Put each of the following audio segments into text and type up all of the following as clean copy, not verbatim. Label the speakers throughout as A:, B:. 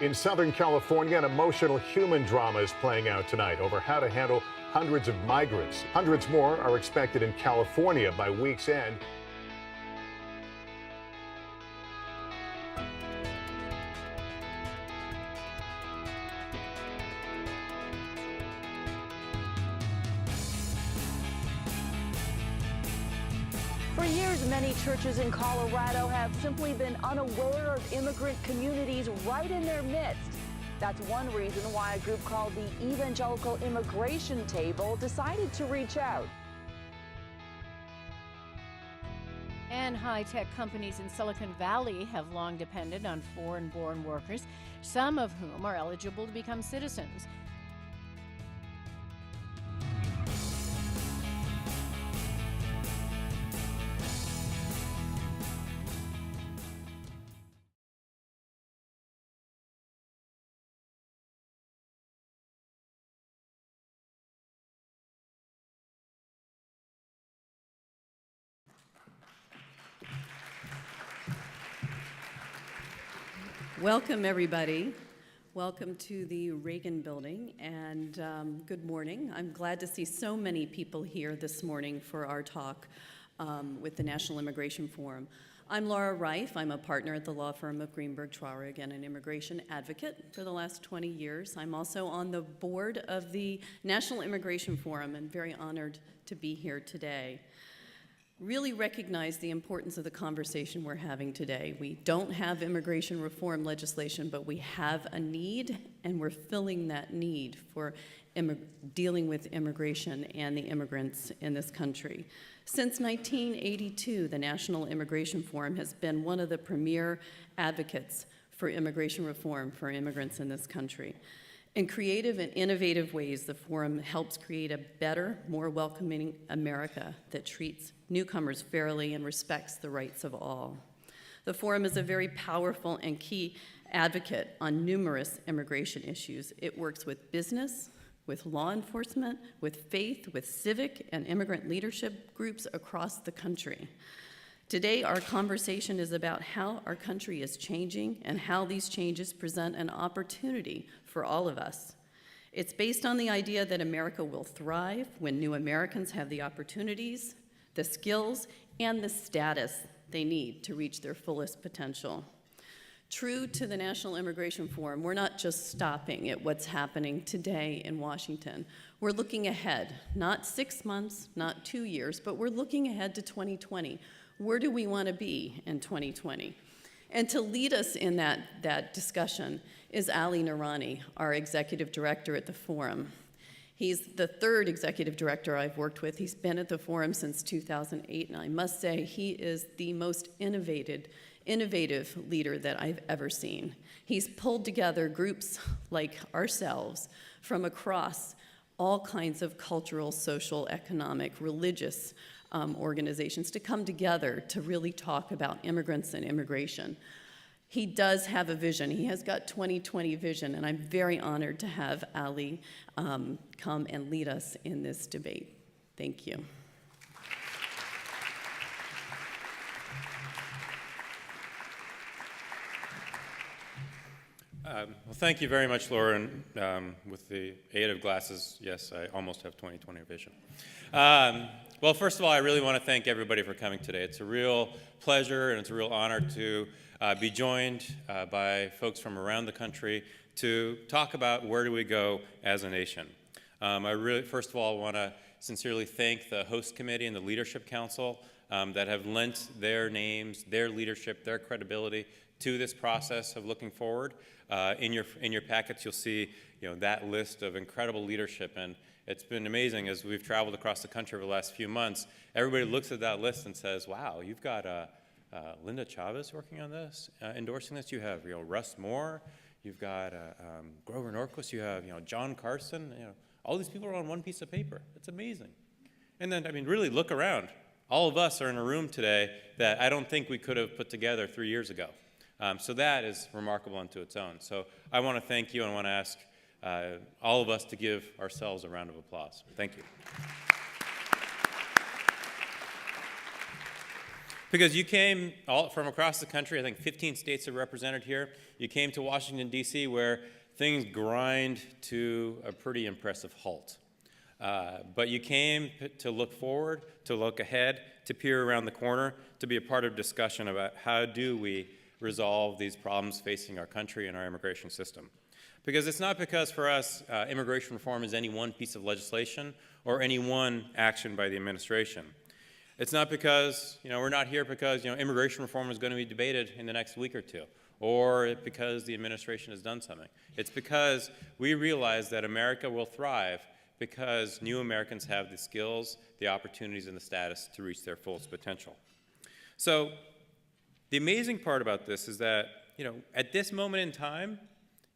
A: In Southern California, an emotional human drama is playing out tonight over how to handle hundreds of migrants. Hundreds more are expected in California by week's end.
B: For years, many churches in Colorado have simply been unaware of immigrant communities right in their midst. That's one reason why a group called the Evangelical Immigration Table decided to reach out.
C: And high-tech companies in Silicon Valley have long depended on foreign-born workers, some of whom are eligible to become citizens.
D: Welcome, everybody. Welcome to the Reagan Building, and good morning. I'm glad to see so many people here this morning for our talk with the National Immigration Forum. I'm Laura Reif. I'm a partner at the law firm of Greenberg Traurig and an immigration advocate for the last 20 years. I'm also on the board of the National Immigration Forum and very honored to be here today. Really recognize the importance of the conversation we're having today. We don't have immigration reform legislation, but we have a need, and we're filling that need for dealing with immigration and the immigrants in this country. Since 1982, the National Immigration Forum has been one of the premier advocates for immigration reform for immigrants in this country. In creative and innovative ways, the Forum helps create a better, more welcoming America that treats newcomers fairly and respects the rights of all. The Forum is a very powerful and key advocate on numerous immigration issues. It works with business, with law enforcement, with faith, with civic and immigrant leadership groups across the country. Today, our conversation is about how our country is changing and how these changes present an opportunity for all of us. It's based on the idea that America will thrive when new Americans have the opportunities, the skills, and the status they need to reach their fullest potential. True to the National Immigration Forum, we're not just stopping at what's happening today in Washington. We're looking ahead, not 6 months, not 2 years, but we're looking ahead to 2020. Where do we want to be in 2020? And to lead us in that discussion is Ali Noorani, our executive director at the Forum. He's the third executive director I've worked with. He's been at the Forum since 2008, and I must say he is the most innovative leader that I've ever seen. He's pulled together groups like ourselves from across all kinds of cultural, social, economic, religious organizations to come together to really talk about immigrants and immigration. He does have a vision. He has got 2020 vision, and I'm very honored to have Ali come and lead us in this debate. Thank you.
E: Well, thank you very much, Laura. And with the aid of glasses, yes, I almost have 20/20 vision. Well, first of all, I really want to thank everybody for coming today. It's a real pleasure and it's a real honor to be joined by folks from around the country to talk about where do we go as a nation. I really, first of all, want to sincerely thank the host committee and the leadership council that have lent their names, their leadership, their credibility to this process of looking forward. In your packets, you'll see that list of incredible leadership, and it's been amazing as we've traveled across the country over the last few months. Everybody looks at that list and says, "Wow, you've got Linda Chavez working on this, endorsing this. You have Russ Moore, you've got Grover Norquist, you have John Carson. All these people are on one piece of paper. It's amazing." And then really look around. All of us are in a room today that I don't think we could have put together 3 years ago. So that is remarkable unto its own. So I want to thank you and I want to ask all of us to give ourselves a round of applause. Thank you. Because you came all from across the country. I think 15 states are represented here. You came to Washington, D.C., where things grind to a pretty impressive halt. But you came to look forward, to look ahead, to peer around the corner, to be a part of discussion about how do we resolve these problems facing our country and our immigration system. Because it's not because for us immigration reform is any one piece of legislation or any one action by the administration. It's not because, we're not here because, immigration reform is going to be debated in the next week or two, or because the administration has done something. It's because we realize that America will thrive because new Americans have the skills, the opportunities, and the status to reach their fullest potential. So the amazing part about this is that, at this moment in time,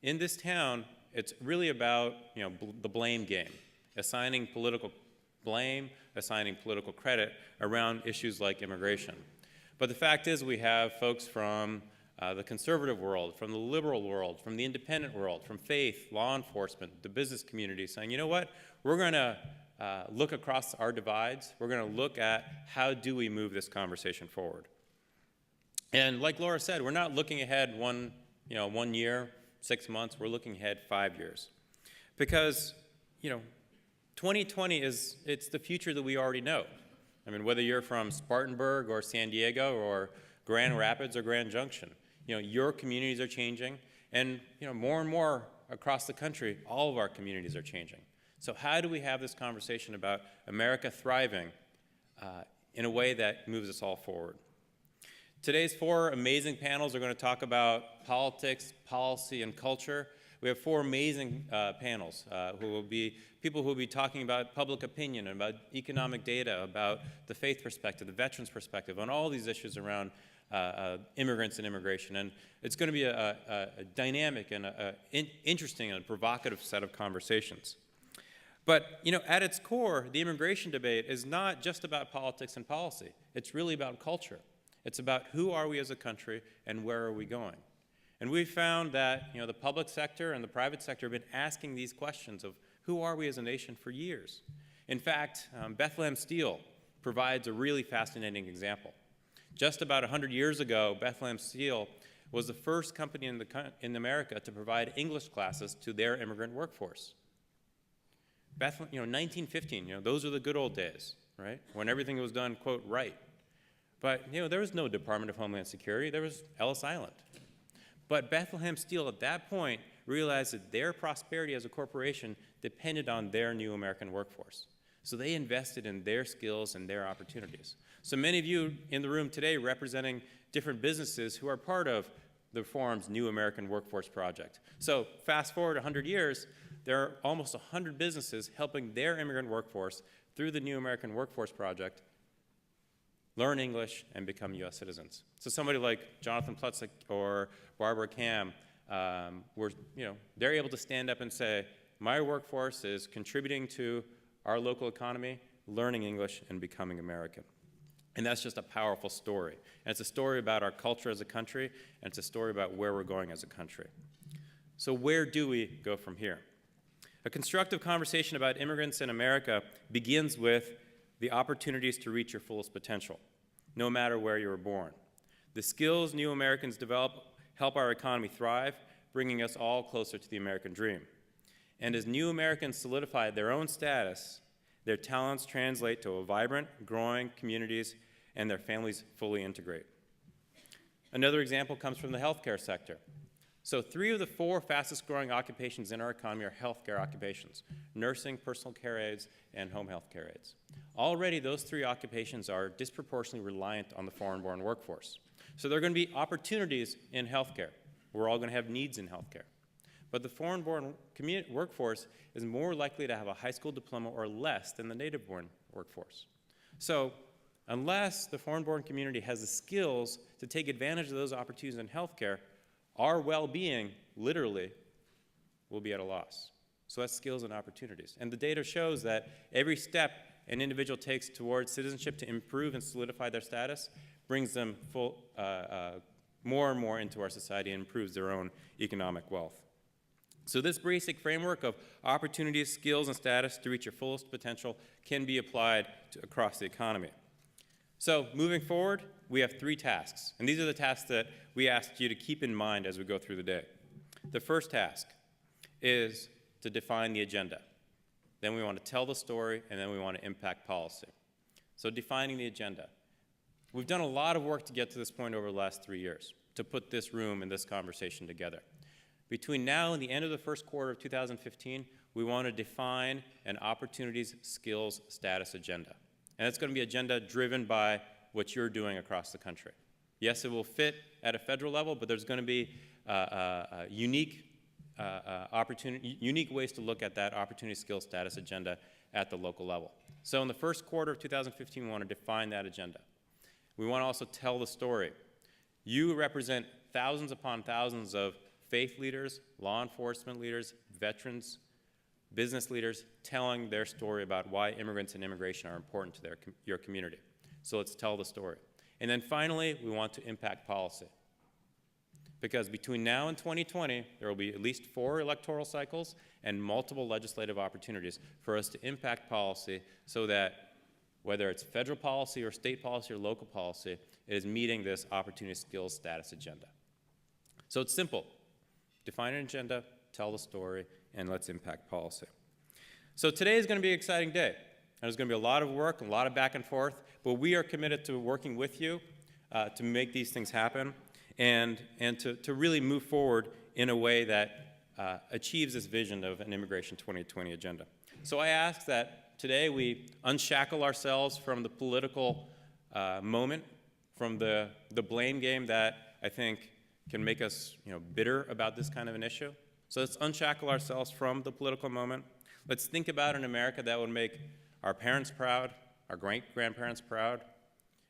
E: in this town, it's really about, the blame game, assigning political blame, assigning political credit around issues like immigration. But the fact is we have folks from the conservative world, from the liberal world, from the independent world, from faith, law enforcement, the business community saying, you know what, we're going to look across our divides. We're going to look at how do we move this conversation forward. And like Laura said, we're not looking ahead 1 year, 6 months. We're looking ahead 5 years. Because, 2020 it's the future that we already know. I mean, whether you're from Spartanburg or San Diego or Grand Rapids or Grand Junction, your communities are changing, and more and more across the country, all of our communities are changing. So how do we have this conversation about America thriving in a way that moves us all forward? Today's 4 amazing panels are going to talk about politics, policy, and culture. We have 4 amazing panels who will be people who will be talking about public opinion, about economic data, about the faith perspective, the veterans perspective, on all these issues around immigrants and immigration. And it's going to be a dynamic and interesting and provocative set of conversations. But, at its core, the immigration debate is not just about politics and policy. It's really about culture. It's about who are we as a country and where are we going. And we've found that, the public sector and the private sector have been asking these questions of who are we as a nation for years. In fact, Bethlehem Steel provides a really fascinating example. Just about 100 years ago, Bethlehem Steel was the first company in America to provide English classes to their immigrant workforce. 1915, those are the good old days, right? When everything was done, quote, right. But, there was no Department of Homeland Security. There was Ellis Island. But Bethlehem Steel at that point realized that their prosperity as a corporation depended on their new American workforce. So they invested in their skills and their opportunities. So many of you in the room today representing different businesses who are part of the forum's New American Workforce Project. So fast forward 100 years, there are almost 100 businesses helping their immigrant workforce through the New American Workforce Project learn English and become U.S. citizens. So somebody like Jonathan Plutzik or Barbara Kam, they're able to stand up and say, my workforce is contributing to our local economy, learning English, and becoming American. And that's just a powerful story. And it's a story about our culture as a country, and it's a story about where we're going as a country. So where do we go from here? A constructive conversation about immigrants in America begins with the opportunities to reach your fullest potential, no matter where you were born. The skills new Americans develop help our economy thrive, bringing us all closer to the American dream. And as new Americans solidify their own status, their talents translate to a vibrant, growing communities, and their families fully integrate. Another example comes from the healthcare sector. So 3 of the 4 fastest growing occupations in our economy are healthcare occupations: nursing, personal care aides, and home health care aides. Already those 3 occupations are disproportionately reliant on the foreign-born workforce. So there are going to be opportunities in healthcare. We're all going to have needs in healthcare. But the foreign-born workforce is more likely to have a high school diploma or less than the native-born workforce. So unless the foreign-born community has the skills to take advantage of those opportunities in healthcare, our well-being, literally, will be at a loss. So that's skills and opportunities. And the data shows that every step an individual takes towards citizenship to improve and solidify their status brings them more and more into our society and improves their own economic wealth. So this basic framework of opportunities, skills, and status to reach your fullest potential can be applied across the economy. So moving forward, we have 3 tasks, and these are the tasks that we asked you to keep in mind as we go through the day. The first task is to define the agenda. Then we want to tell the story, and then we want to impact policy. So defining the agenda. We've done a lot of work to get to this point over the last 3 years, to put this room and this conversation together. Between now and the end of the first quarter of 2015, we want to define an opportunities, skills, status agenda. And it's going to be an agenda driven by what you're doing across the country. Yes, it will fit at a federal level, but there's going to be unique ways to look at that opportunity, skills, status agenda at the local level. So in the first quarter of 2015, we want to define that agenda. We want to also tell the story. You represent thousands upon thousands of faith leaders, law enforcement leaders, veterans, business leaders telling their story about why immigrants and immigration are important to your community. So let's tell the story. And then finally, we want to impact policy. Because between now and 2020, there will be at least 4 electoral cycles and multiple legislative opportunities for us to impact policy so that whether it's federal policy or state policy or local policy, it is meeting this opportunity, skills, status agenda. So it's simple. Define an agenda, tell the story, and let's impact policy. So today is going to be an exciting day. There's going to be a lot of work, a lot of back and forth, but we are committed to working with you to make these things happen and to really move forward in a way that achieves this vision of an Immigration 2020 agenda. So I ask that today we unshackle ourselves from the political moment, from the blame game that I think can make us bitter about this kind of an issue. So let's unshackle ourselves from the political moment. Let's think about an America that would make our parents proud, our great-grandparents proud,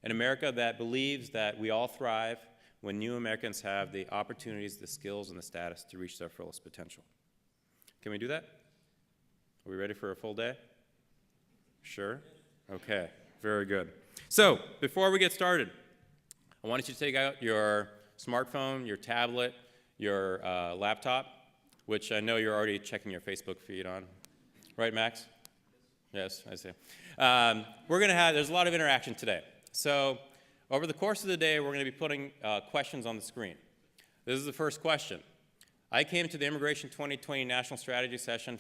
E: an America that believes that we all thrive when new Americans have the opportunities, the skills, and the status to reach their fullest potential. Can we do that? Are we ready for a full day? Sure? Okay, very good. So before we get started, I want you to take out your smartphone, your tablet, your laptop, which I know you're already checking your Facebook feed on. Right, Max? Yes, I see. There's a lot of interaction today. So over the course of the day, we're going to be putting questions on the screen. This is the first question. I came to the Immigration 2020 National Strategy Session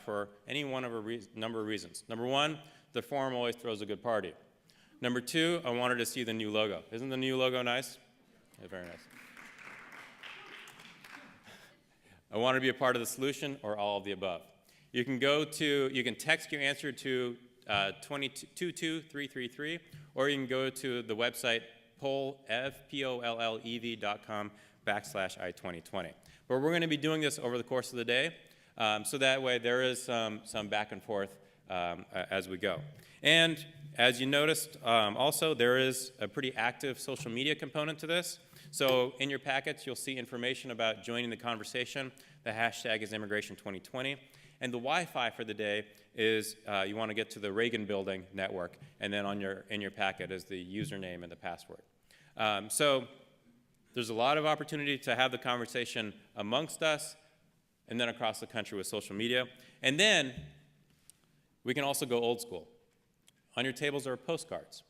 E: for any one of a number of reasons. Number 1, the forum always throws a good party. Number 2, I wanted to see the new logo. Isn't the new logo nice? Yeah, very nice. I want to be a part of the solution or all of the above. You can text your answer to 22333, or you can go to the website pollev.com/I2020. But we're going to be doing this over the course of the day, so that way there is some back and forth as we go. And as you noticed, also there is a pretty active social media component to this. So in your packets, you'll see information about joining the conversation. The hashtag is Immigration 2020. And the Wi-Fi for the day is you want to get to the Reagan Building network, and then in your packet is the username and the password. So there's a lot of opportunity to have the conversation amongst us and then across the country with social media. And then we can also go old school. On your tables are postcards.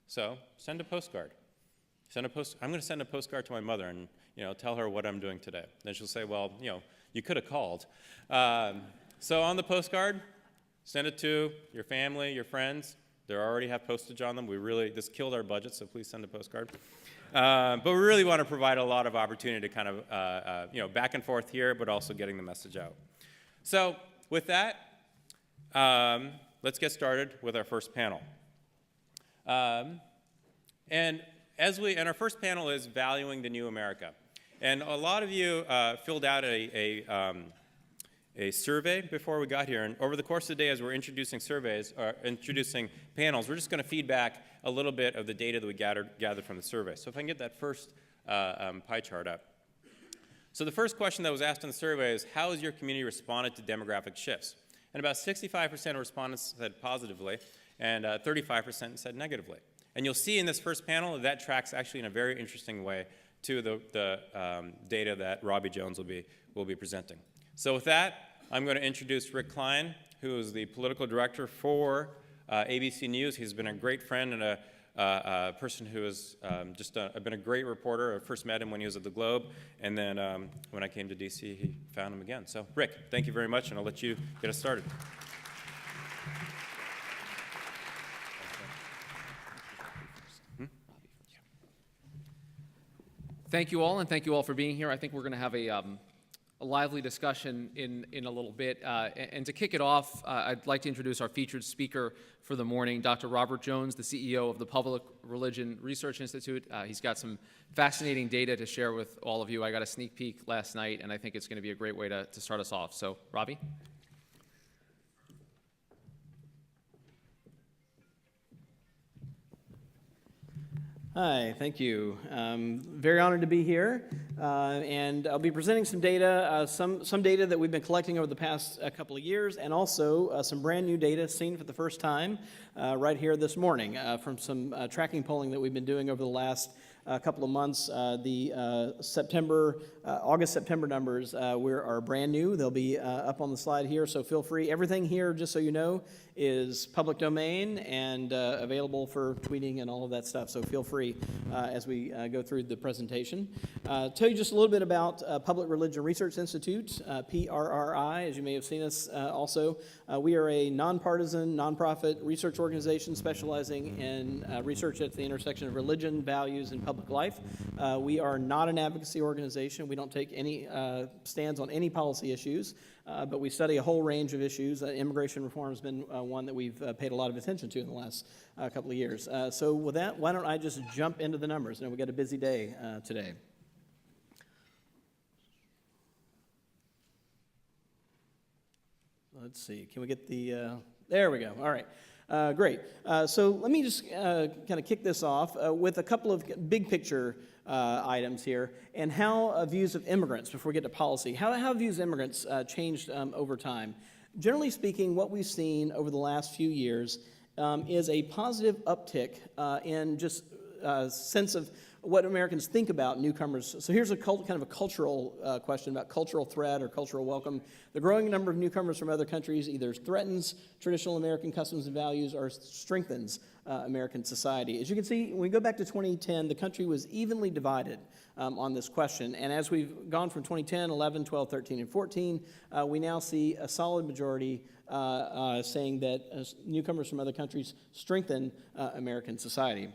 E: So send a postcard. I'm going to send a postcard to my mother and tell her what I'm doing today. Then she'll say, well, you could have called. So on the postcard, send it to your family, your friends. They already have postage on them. This killed our budget, so please send a postcard. But we really want to provide a lot of opportunity to kind of back and forth here, but also getting the message out. So with that, let's get started with our first panel. And our first panel is Valuing the New America. And a lot of you filled out a survey before we got here. And over the course of the day, as we're introducing panels, we're just going to feed back a little bit of the data that we gathered from the survey. So if I can get that first pie chart up. So the first question that was asked in the survey is, how has your community responded to demographic shifts? And about 65% of respondents said positively, and 35% said negatively. And you'll see in this first panel that tracks actually in a very interesting way to the data that Robbie Jones will be presenting. So with that, I'm going to introduce Rick Klein, who is the political director for ABC News. He's been a great friend and a person who has been a great reporter. I first met him when he was at the Globe, and then when I came to D.C., he found him again. So, Rick, thank you very much, and I'll let you get us started.
F: Thank you all, and thank you all for being here. I think we're going to have a lively discussion in a little bit. And to kick it off, I'd like to introduce our featured speaker for the morning, Dr. Robert Jones, the CEO of the Public Religion Research Institute. He's got some fascinating data to share with all of you. I got a sneak peek last night, and I think it's going to be a great way to start us off. So, Robbie?
G: Hi, thank you. Very honored to be here, and I'll be presenting some data, some data that we've been collecting over the past couple of years, and also some brand new data seen for the first time right here this morning from some tracking polling that we've been doing over the last couple of months. The August-September numbers are brand new. They'll be up on the slide here, so feel free. Everything here, just so you know, is public domain and available for tweeting and all of that stuff, so feel free as we go through the presentation. Tell you just a little bit about Public Religion Research Institute, PRRI, as you may have seen us also. We are a nonpartisan, nonprofit research organization specializing in research at the intersection of religion, values, and public life. We are not an advocacy organization. We don't take any stands on any policy issues, but we study a whole range of issues. Immigration reform has been one that we've paid a lot of attention to in the last couple of years. So with that, why don't I just jump into the numbers? We've got a busy day today. Let's see, can we get the, there we go, all right. Great. So let me just kind of kick this off with a couple of big picture items here, and how views of immigrants, before we get to policy, how views of immigrants changed over time. Generally speaking, what we've seen over the last few years is a positive uptick in just sense of what Americans think about newcomers. So here's kind of a cultural question about cultural threat or cultural welcome. The growing number of newcomers from other countries either threatens traditional American customs and values or strengthens American society. As you can see, when we go back to 2010, the country was evenly divided on this question. And as we've gone from 2010, 11, 12, 13, and 14, we now see a solid majority saying that newcomers from other countries strengthen American society.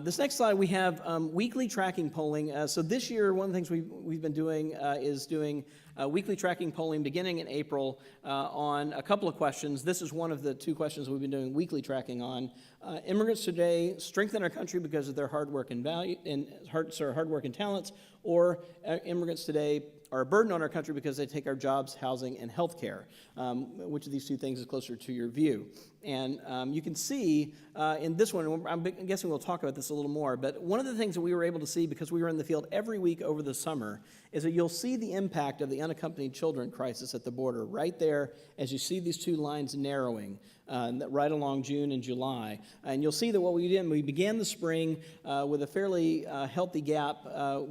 G: This next slide, we have weekly tracking polling. So this year, one of the things we've been doing is doing weekly tracking polling beginning in April on a couple of questions. This is one of the two questions we've been doing weekly tracking on. Immigrants today strengthen our country because of their hard work and hard work and talents, or immigrants today are a burden on our country because they take our jobs, housing, and health care. Which of these two things is closer to your view? And you can see in this one, I'm guessing we'll talk about this a little more, but one of the things that we were able to see because we were in the field every week over the summer is that you'll see the impact of the unaccompanied children crisis at the border right there as you see these two lines narrowing right along June and July. And you'll see that what we did, we began the spring with a fairly healthy gap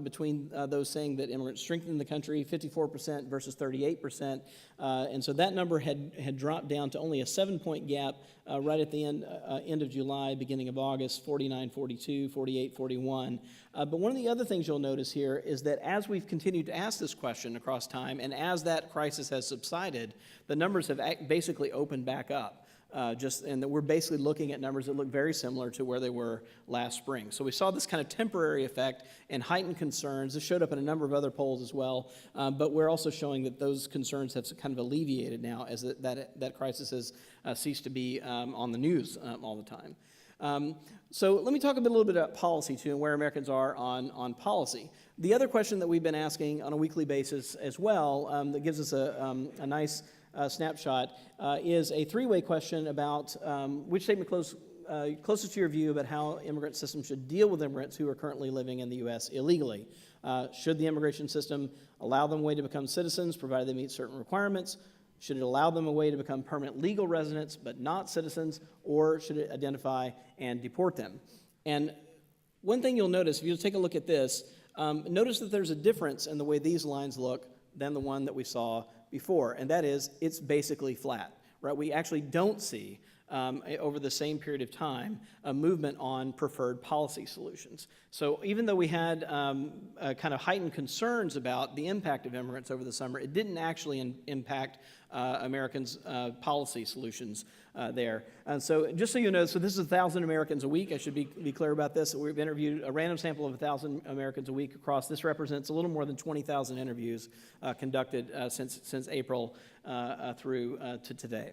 G: between those saying that immigrants strengthen the country, 54% versus 38%. And so that number had dropped down to only a 7-point gap right at the end of July, beginning of August, 49-42, 48-41. But one of the other things you'll notice here is that as we've continued to ask this question across time, and as that crisis has subsided, the numbers have basically opened back up. And that we're basically looking at numbers that look very similar to where they were last spring. So we saw this kind of temporary effect and heightened concerns. This showed up in a number of other polls as well, but we're also showing that those concerns have kind of alleviated now as that crisis has ceased to be on the news all the time. So let me talk a little bit about policy too and where Americans are on policy. The other question that we've been asking on a weekly basis as well that gives us a nice snapshot is a three-way question about which statement closest to your view about how immigrant systems should deal with immigrants who are currently living in the U.S. illegally. Should the immigration system allow them a way to become citizens, provided they meet certain requirements? Should it allow them a way to become permanent legal residents but not citizens, or should it identify and deport them? And one thing you'll notice, if you take a look at this, notice that there's a difference in the way these lines look than the one that we saw before, and that is it's basically flat, right? We actually don't see over the same period of time, a movement on preferred policy solutions. So even though we had kind of heightened concerns about the impact of immigrants over the summer, it didn't actually impact Americans' policy solutions there. And so just so you know, so this is 1,000 Americans a week. I should be clear about this. We've interviewed a random sample of 1,000 Americans a week across. This represents a little more than 20,000 interviews conducted since April through to today.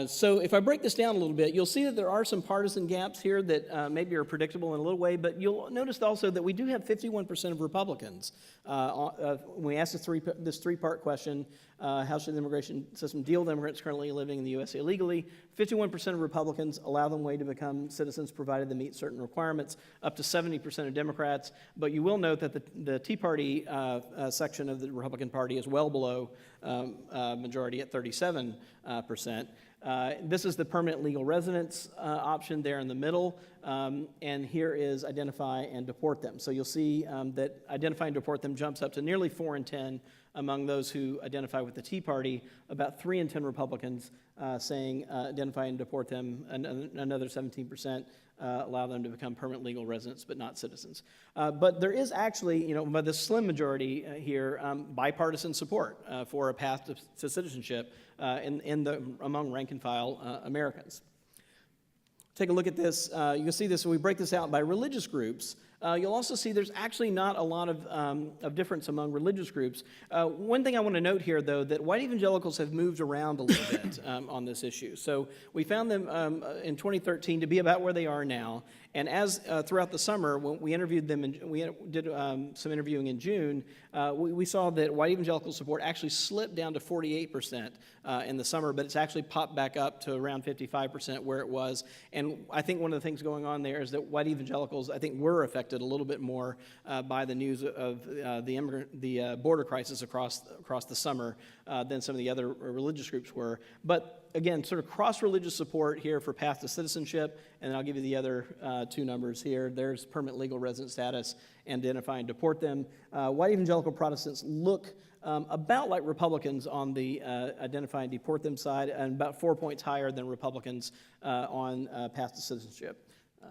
G: So if I break this down a little bit, you'll see that there are some partisan gaps here that maybe are predictable in a little way, but you'll notice also that we do have 51% of Republicans. When we ask this three-part question, how should the immigration system deal with immigrants currently living in the U.S. illegally, 51% of Republicans allow them way to become citizens provided they meet certain requirements, up to 70% of Democrats. But you will note that the Tea Party section of the Republican Party is well below majority at 37%. This is the permanent legal residence option there in the middle, and here is identify and deport them. So you'll see that identify and deport them jumps up to nearly 4 in 10 among those who identify with the Tea Party, about 3 in 10 Republicans saying identify and deport them, another 17% allow them to become permanent legal residents but not citizens. But there is actually, by the slim majority here, bipartisan support for a path to citizenship among rank-and-file Americans. Take a look at this. You can see this. So we break this out by religious groups. You'll also see there's actually not a lot of difference among religious groups. One thing I want to note here, though, that white evangelicals have moved around a little bit on this issue. So we found them in 2013 to be about where they are now. And as throughout the summer, when we interviewed them, we did some interviewing in June, we saw that white evangelical support actually slipped down to 48% in the summer, but it's actually popped back up to around 55% where it was. And I think one of the things going on there is that white evangelicals, I think, were affected a little bit more by the news of the border crisis across the summer than some of the other religious groups were. But again, sort of cross-religious support here for path to citizenship, and then I'll give you the other two numbers here. There's permanent legal resident status and identify and deport them. White evangelical Protestants look about like Republicans on the identify and deport them side, and about 4 points higher than Republicans on path to citizenship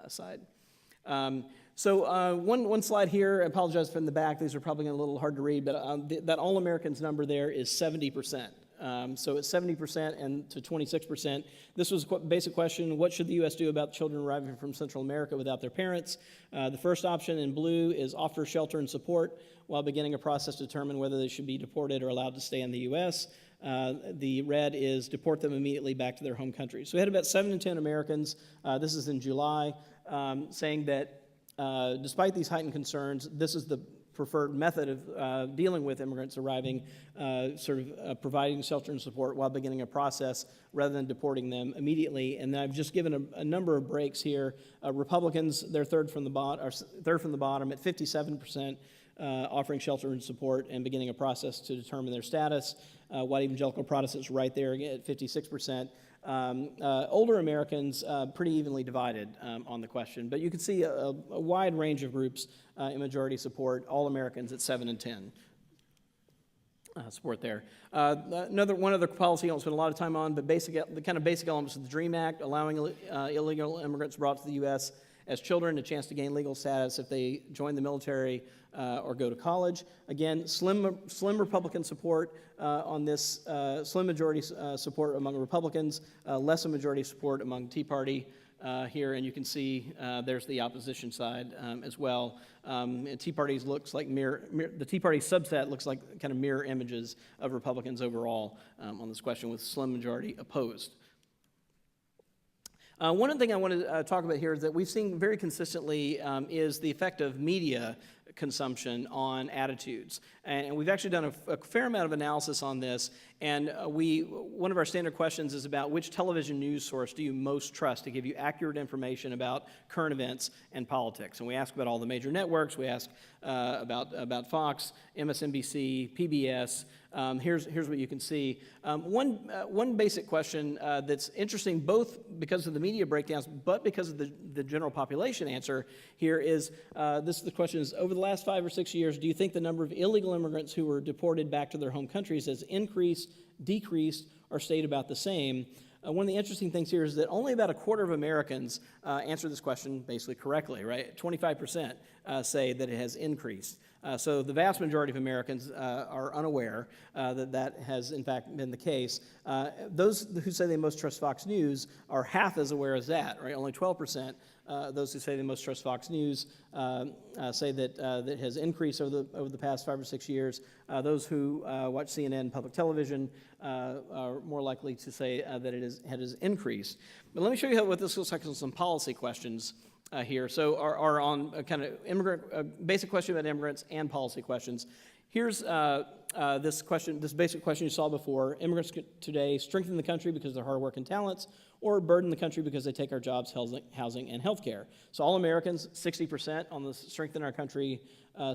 G: side. So one slide here, I apologize for in the back, these are probably a little hard to read, but that All Americans number there is 70%. So it's 70% and to 26%. This was a basic question: what should the U.S. do about children arriving from Central America without their parents? The first option in blue is offer shelter and support while beginning a process to determine whether they should be deported or allowed to stay in the U.S. The red is deport them immediately back to their home country. So we had about 7 in 10 Americans, this is in July, saying that despite these heightened concerns, this is the preferred method of dealing with immigrants arriving, providing shelter and support while beginning a process rather than deporting them immediately. And then I've just given a number of breaks here. Republicans, they're third from the bottom at 57%, offering shelter and support and beginning a process to determine their status. White evangelical Protestants right there at 56%. Older Americans pretty evenly divided on the question, but you can see a wide range of groups in majority support. All Americans at 7 and 10 support there. One other policy I don't spend a lot of time on, but the kind of basic elements of the DREAM Act, allowing illegal immigrants brought to the U.S. as children a chance to gain legal status if they join the military or go to college. Again, slim Republican support on this, slim majority support among Republicans, less a majority support among Tea Party here, and you can see there's the opposition side as well. And Tea Party's looks like the Tea Party subset looks like kind of mirror images of Republicans overall on this question, with slim majority opposed. One other thing I want to talk about here is that we've seen very consistently is the effect of media consumption on attitudes. And we've actually done a fair amount of analysis on this, and one of our standard questions is about which television news source do you most trust to give you accurate information about current events and politics. And we ask about all the major networks. We ask about Fox, MSNBC, PBS. Here's what you can see. One basic question that's interesting, both because of the media breakdowns, but because of the general population answer here is, the question is, over the last 5 or 6 years, do you think the number of illegal immigrants who were deported back to their home countries has increased, decreased, or stayed about the same? one of the interesting things here is that only about a quarter of Americans answer this question basically correctly, right? 25% say that it has increased. So the vast majority of Americans are unaware that that has in fact been the case. Those who say they most trust Fox News are half as aware as that, right? Only 12%. Those who say they most trust Fox News say that that has increased over the past 5 or 6 years. Those who watch CNN public television are more likely to say that it has increased. But let me show you what this looks like on some policy questions here. So are on a kind of basic question about immigrants and policy questions. Here's this basic question you saw before. Immigrants today strengthen the country because of their hard work and talents, or burden the country because they take our jobs, housing, and health care. So all Americans, 60% on the strengthen our country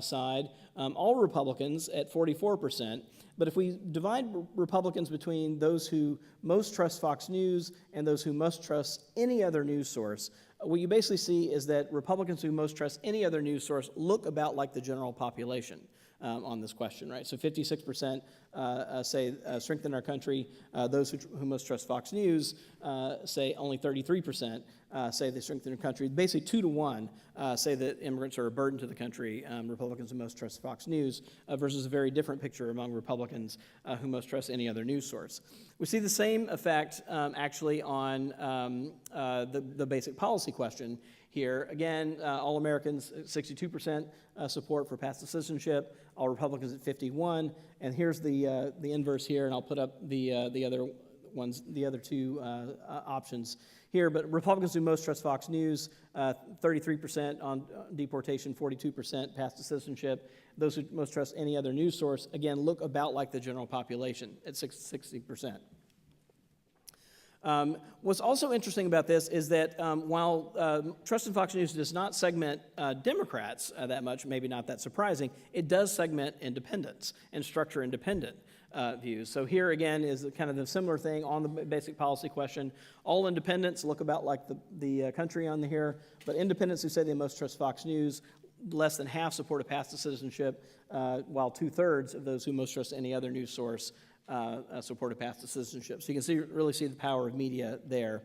G: side. All Republicans at 44%. But if we divide Republicans between those who most trust Fox News and those who most trust any other news source, what you basically see is that Republicans who most trust any other news source look about like the general population on this question, right? So 56% say strengthen our country. Those who most trust Fox News say only 33% say they strengthen our country. Basically 2 to 1 say that immigrants are a burden to the country, Republicans who most trust Fox News, versus a very different picture among Republicans who most trust any other news source. We see the same effect actually on the basic policy question here. Again, all Americans, 62% support for path to citizenship, all Republicans at 51%, and here's the inverse here, and I'll put up the other ones, the other two options here. But Republicans who most trust Fox News, 33% on deportation, 42% path to citizenship. Those who most trust any other news source, again, look about like the general population at 60%. What's also interesting about this is that while Trust in Fox News does not segment Democrats that much, maybe not that surprising, it does segment independents and structure independent views. So here again is kind of the similar thing on the basic policy question. All independents look about like the country on here, but independents who say they most trust Fox News, less than half support a path to citizenship, while 2/3 of those who most trust any other news source support a path to citizenship. So you can really see the power of media there.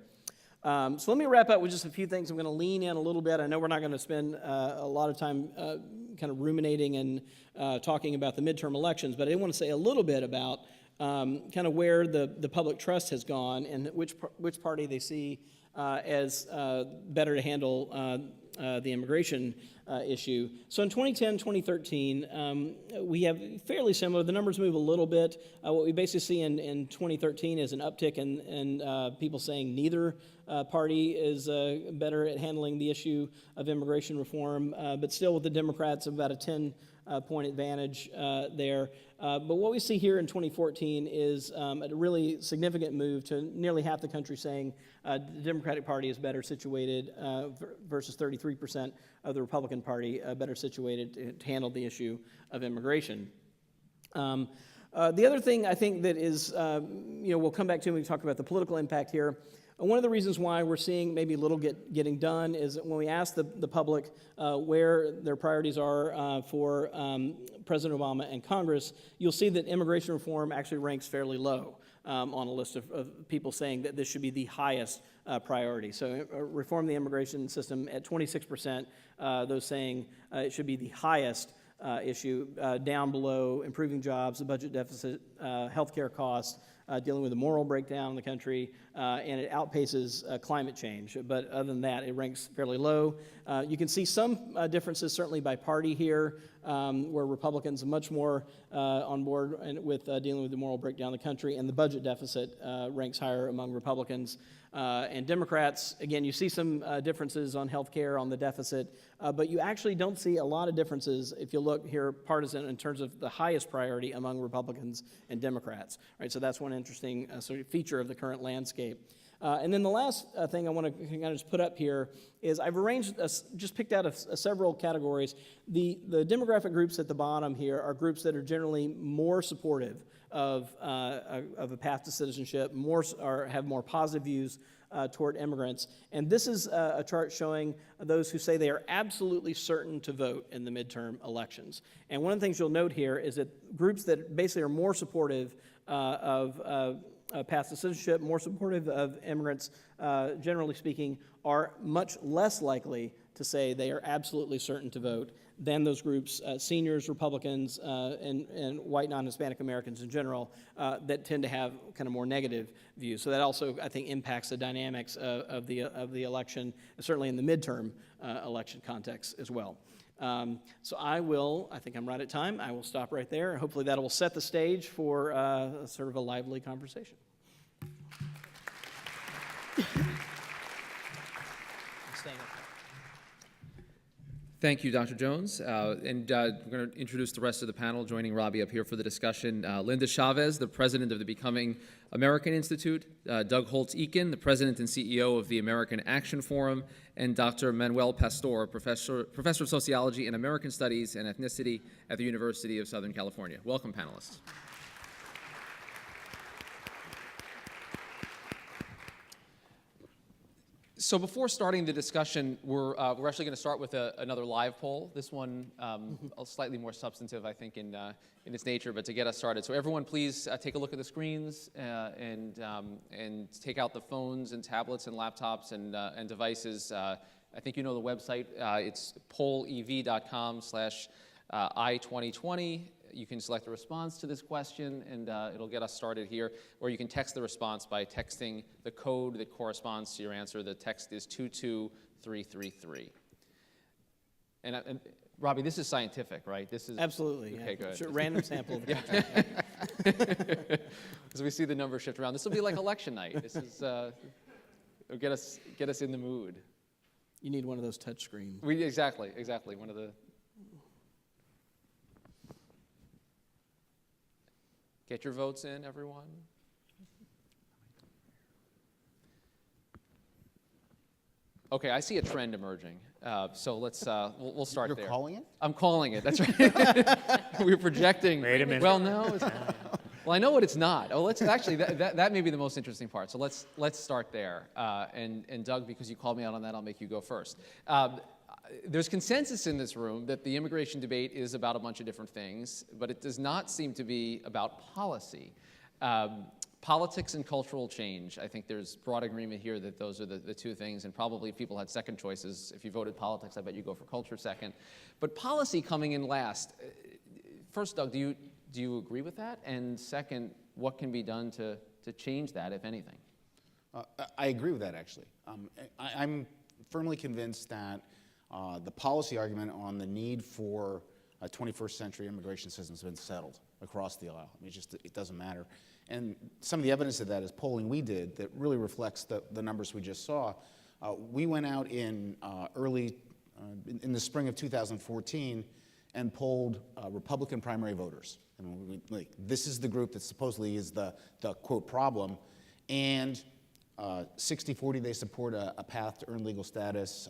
G: So let me wrap up with just a few things. I'm going to lean in a little bit. I know we're not going to spend a lot of time kind of ruminating and talking about the midterm elections, but I want to say a little bit about kind of where the public trust has gone and which party they see as better to handle the immigration issue. So in 2010, 2013, we have fairly similar. The numbers move a little bit. What we basically see in 2013 is an uptick in people saying neither party is better at handling the issue of immigration reform, but still with the Democrats about a 10-point advantage there. But what we see here in 2014 is a really significant move to nearly half the country saying the Democratic Party is better situated versus 33% of the Republican Party better situated to handle the issue of immigration. The other thing I think that is, we'll come back to when we talk about the political impact here. One of the reasons why we're seeing maybe little getting done is that when we ask the public where their priorities are for President Obama and Congress, you'll see that immigration reform actually ranks fairly low on a list of people saying that this should be the highest priority. So reform the immigration system at 26%, those saying it should be the highest issue, down below improving jobs, the budget deficit, healthcare costs, dealing with the moral breakdown in the country, and it outpaces climate change. But other than that, it ranks fairly low. You can see some differences certainly by party here, where Republicans are much more on board with dealing with the moral breakdown in the country, and the budget deficit ranks higher among Republicans. And Democrats, again, you see some differences on health care, on the deficit, but you actually don't see a lot of differences if you look here partisan in terms of the highest priority among Republicans and Democrats. Right, so that's one interesting sort of feature of the current landscape. And then the last thing I want to kind of just put up here is I've arranged, just picked out several categories. The demographic groups at the bottom here are groups that are generally more supportive of a path to citizenship, have more positive views toward immigrants. And this is a chart showing those who say they are absolutely certain to vote in the midterm elections. And one of the things you'll note here is that groups that basically are more supportive of paths to citizenship, more supportive of immigrants, generally speaking, are much less likely to say they are absolutely certain to vote than those groups, seniors, Republicans, and white non-Hispanic Americans in general, that tend to have kind of more negative views. So that also, I think, impacts the dynamics of the election, certainly in the midterm election context as well. So I think I'm right at time. I will stop right there. Hopefully that will set the stage for sort of a lively conversation.
F: Thank you, Dr. Jones. And we're going to introduce the rest of the panel. Joining Robbie up here for the discussion, Linda Chavez, the president of the Becoming American Institute, Doug Holtz-Eakin, the president and CEO of the American Action Forum, and Dr. Manuel Pastor, professor of sociology and American studies and ethnicity at the University of Southern California. Welcome, panelists. So before starting the discussion, we're actually going to start with another live poll. This one slightly more substantive, I think, in its nature, but to get us started. So everyone, please take a look at the screens and take out the phones and tablets and laptops and devices. I think you know the website. It's pollev.com/I2020. You can select a response to this question, and it'll get us started here. Or you can text the response by texting the code that corresponds to your answer. The text is 22333. And Robbie, this is scientific, right? This is
G: absolutely.
F: Okay,
G: yeah.
F: good.
G: Sure, random sample of the country.
F: As we see the numbers shift around, this will be like election night. This is it'll get us in the mood.
G: You need one of those touch screens.
F: Exactly. One of the. Get your votes in, everyone. Okay, I see a trend emerging. So let's we'll start there.
H: You're calling it?
F: I'm calling it. That's right. We're projecting.
I: Wait a minute.
F: Well, no. Well, I know what it's not. Oh, let's actually that may be the most interesting part. So let's start there. And Doug, because you called me out on that, I'll make you go first. There's consensus in this room that the immigration debate is about a bunch of different things, but it does not seem to be about policy. Politics and cultural change, I think there's broad agreement here that those are the two things, and probably if people had second choices, if you voted politics, I bet you go for culture second. But policy coming in last. First, Doug, do you agree with that? And second, what can be done to change that, if anything?
H: I agree with that, actually. I'm firmly convinced that the policy argument on the need for a 21st century immigration system has been settled across the aisle. I mean, it doesn't matter. And some of the evidence of that is polling we did that really reflects the numbers we just saw. We went out in in the spring of 2014 and polled Republican primary voters. And this is the group that supposedly is the quote problem. And 60-40, they support a path to earn legal status.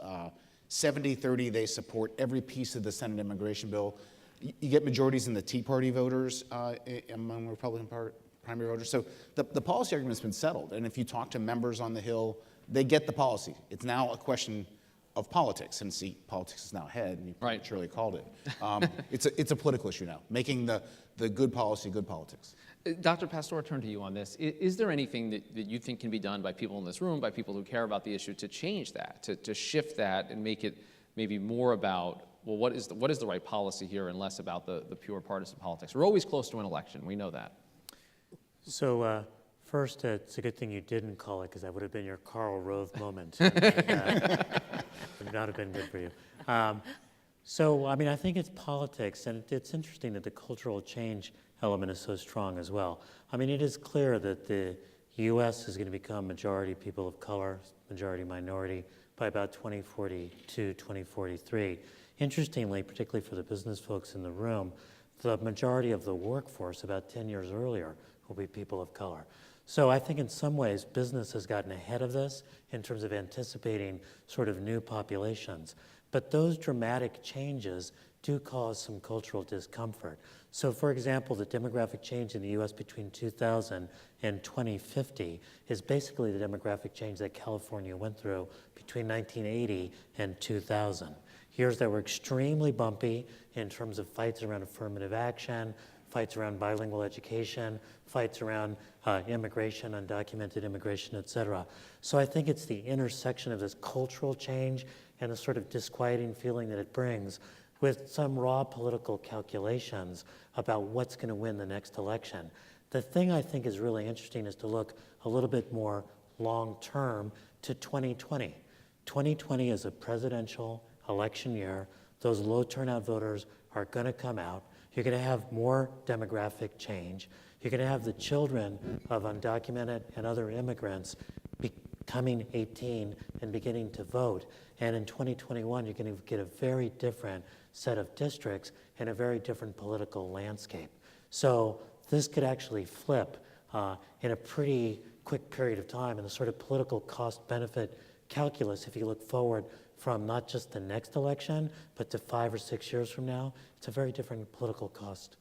H: 70-30, they support every piece of the Senate immigration bill. You get majorities in the Tea Party voters among Republican primary voters. So the policy argument has been settled. And if you talk to members on the Hill, they get the policy. It's now a question of politics. And see, politics is now ahead, and you surely called it. It's a political issue now, making the good policy good politics.
F: Dr. Pastor, I'll turn to you on this. Is there anything that you think can be done by people in this room, by people who care about the issue, to change that, to shift that and make it maybe more about, well, what is the right policy here and less about the pure partisan politics? We're always close to an election. We know that. So
I: first, it's a good thing you didn't call it, because that would have been your Karl Rove moment. Would not have been good for you. So, I mean, I think it's politics, and it's interesting that the cultural change element is so strong as well. I mean, it is clear that the U.S. is going to become majority people of color, majority minority, by about 2042, 2043. Interestingly, particularly for the business folks in the room, the majority of the workforce about 10 years earlier will be people of color. So I think in some ways business has gotten ahead of this in terms of anticipating sort of new populations. But those dramatic changes do cause some cultural discomfort. So for example, the demographic change in the US between 2000 and 2050 is basically the demographic change that California went through between 1980 and 2000. Years that were extremely bumpy in terms of fights around affirmative action, fights around bilingual education, fights around immigration, undocumented immigration, et cetera. So I think it's the intersection of this cultural change and the sort of disquieting feeling that it brings with some raw political calculations about what's going to win the next election. The thing I think is really interesting is to look a little bit more long-term to 2020. 2020 is a presidential election year. Those low turnout voters are going to come out. You're going to have more demographic change. You're going to have the children of undocumented and other immigrants becoming 18 and beginning to vote. And in 2021, you're going to get a very different set of districts and a very different political landscape. So this could actually flip in a pretty quick period of time, and the sort of political cost-benefit calculus, if you look forward from not just the next election, but to 5 or 6 years from now, it's a very different political cost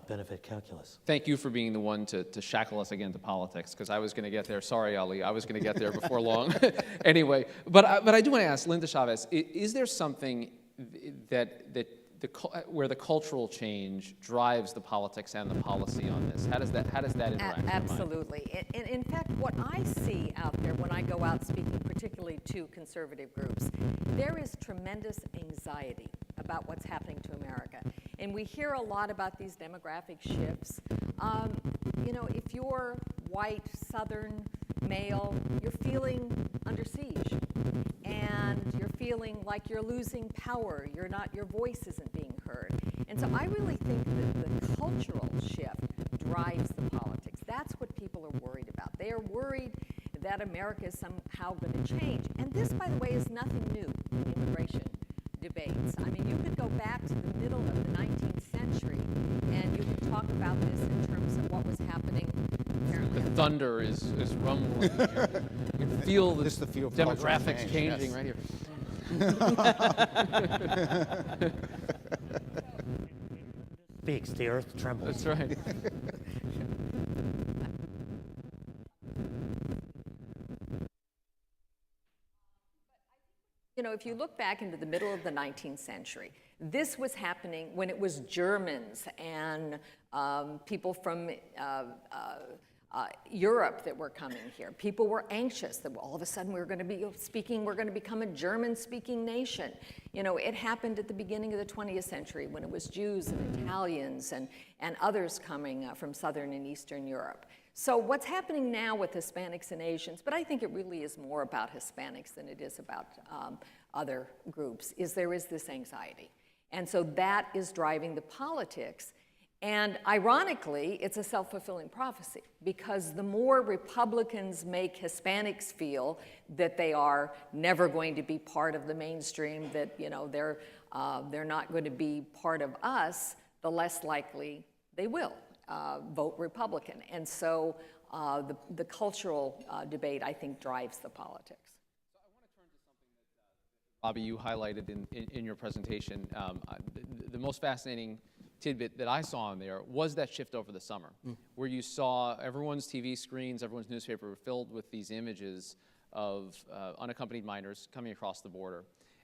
I: benefit calculus.
F: Thank you for being the one to shackle us again to politics, because I was going to get there. Sorry, Ali, I was going to get there before long. Anyway, but I do want to ask Linda Chavez, is there something where the cultural change drives the politics and the policy on this? How does that interact?
J: Absolutely. And in fact, what I see out there when I go out speaking, particularly to conservative groups, there is tremendous anxiety about what's happening to America. And we hear a lot about these demographic shifts. If you're white, Southern, male, you're feeling under siege. And you're feeling like you're losing power. Your voice isn't being heard. And so I really think that the cultural shift drives the politics. That's what people are worried about. They are worried that America is somehow going to change. And this, by the way, is nothing new in immigration debates. I mean, you could go back to the middle of the 19th century and you could talk about this in terms of what was happening.
F: The thunder is rumbling here. You can feel the demographics changing
H: yes.
F: right here.
I: Speaks, the earth trembles.
F: That's right.
J: If you look back into the middle of the 19th century, this was happening when it was Germans and people from Europe that were coming here. People were anxious that all of a sudden we're going to become a German-speaking nation. It happened at the beginning of the 20th century when it was Jews and Italians and others coming from Southern and Eastern Europe. So what's happening now with Hispanics and Asians, but I think it really is more about Hispanics than it is about other groups, is there is this anxiety. And so that is driving the politics. And ironically, it's a self-fulfilling prophecy, because the more Republicans make Hispanics feel that they are never going to be part of the mainstream, that they're not going to be part of us, the less likely they will vote Republican. And so the cultural debate, I think, drives the politics.
F: Bobby, you highlighted in your presentation, the most fascinating tidbit that I saw in there was that shift over the summer, where you saw everyone's TV screens, everyone's newspaper were filled with these images of unaccompanied minors coming across the border.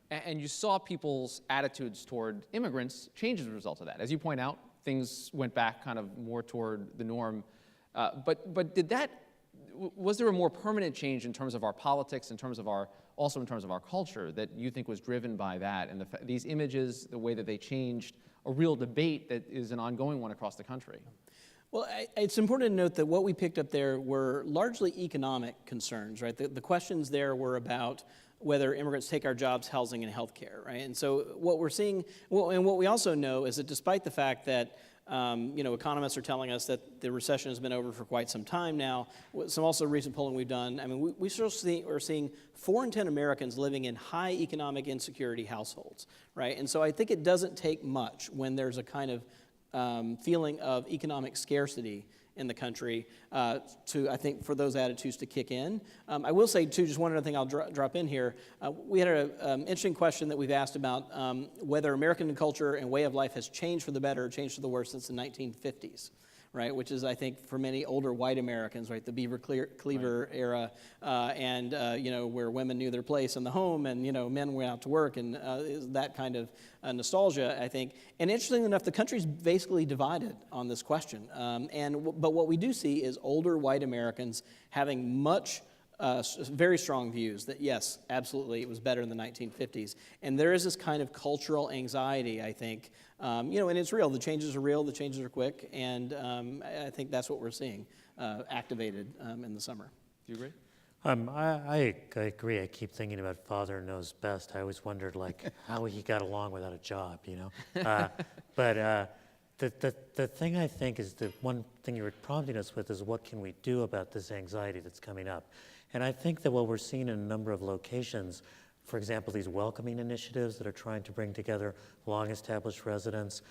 F: And you saw people's attitudes toward immigrants change as a result of that. As you point out, things went back kind of more toward the norm. But was there a more permanent change in terms of our politics, also in terms of our culture, that you think was driven by that, and these images, the way that they changed a real debate that is an ongoing one across the country?
G: Well, it's important to note that what we picked up there were largely economic concerns, right? The questions there were about whether immigrants take our jobs, housing, and healthcare, right? And so what we're seeing, and what we also know is that despite the fact that economists are telling us that the recession has been over for quite some time now. Some also recent polling we've done, I mean, we're seeing 4 in 10 Americans living in high economic insecurity households, right? And so I think it doesn't take much when there's a kind of feeling of economic scarcity in the country I think, for those attitudes to kick in. I will say, too, just one other thing I'll drop in here. We had an interesting question that we've asked about whether American culture and way of life has changed for the better or changed for the worse since the 1950s, right? Which is, I think, for many older white Americans, right, the Beaver Cleaver era, and where women knew their place in the home, and men went out to work, and that kind of nostalgia, I think. And interestingly enough, the country's basically divided on this question. But what we do see is older white Americans having very strong views that, yes, absolutely, it was better in the 1950s. And there is this kind of cultural anxiety, I think. And it's real. The changes are real. The changes are quick. And I think that's what we're seeing activated in the summer.
F: Do you agree?
I: I agree. I keep thinking about Father Knows Best. I always wondered, how he got along without a job, But the thing I think is the one thing you were prompting us with is what can we do about this anxiety that's coming up? And I think that what we're seeing in a number of locations, for example, these welcoming initiatives that are trying to bring together long-established residents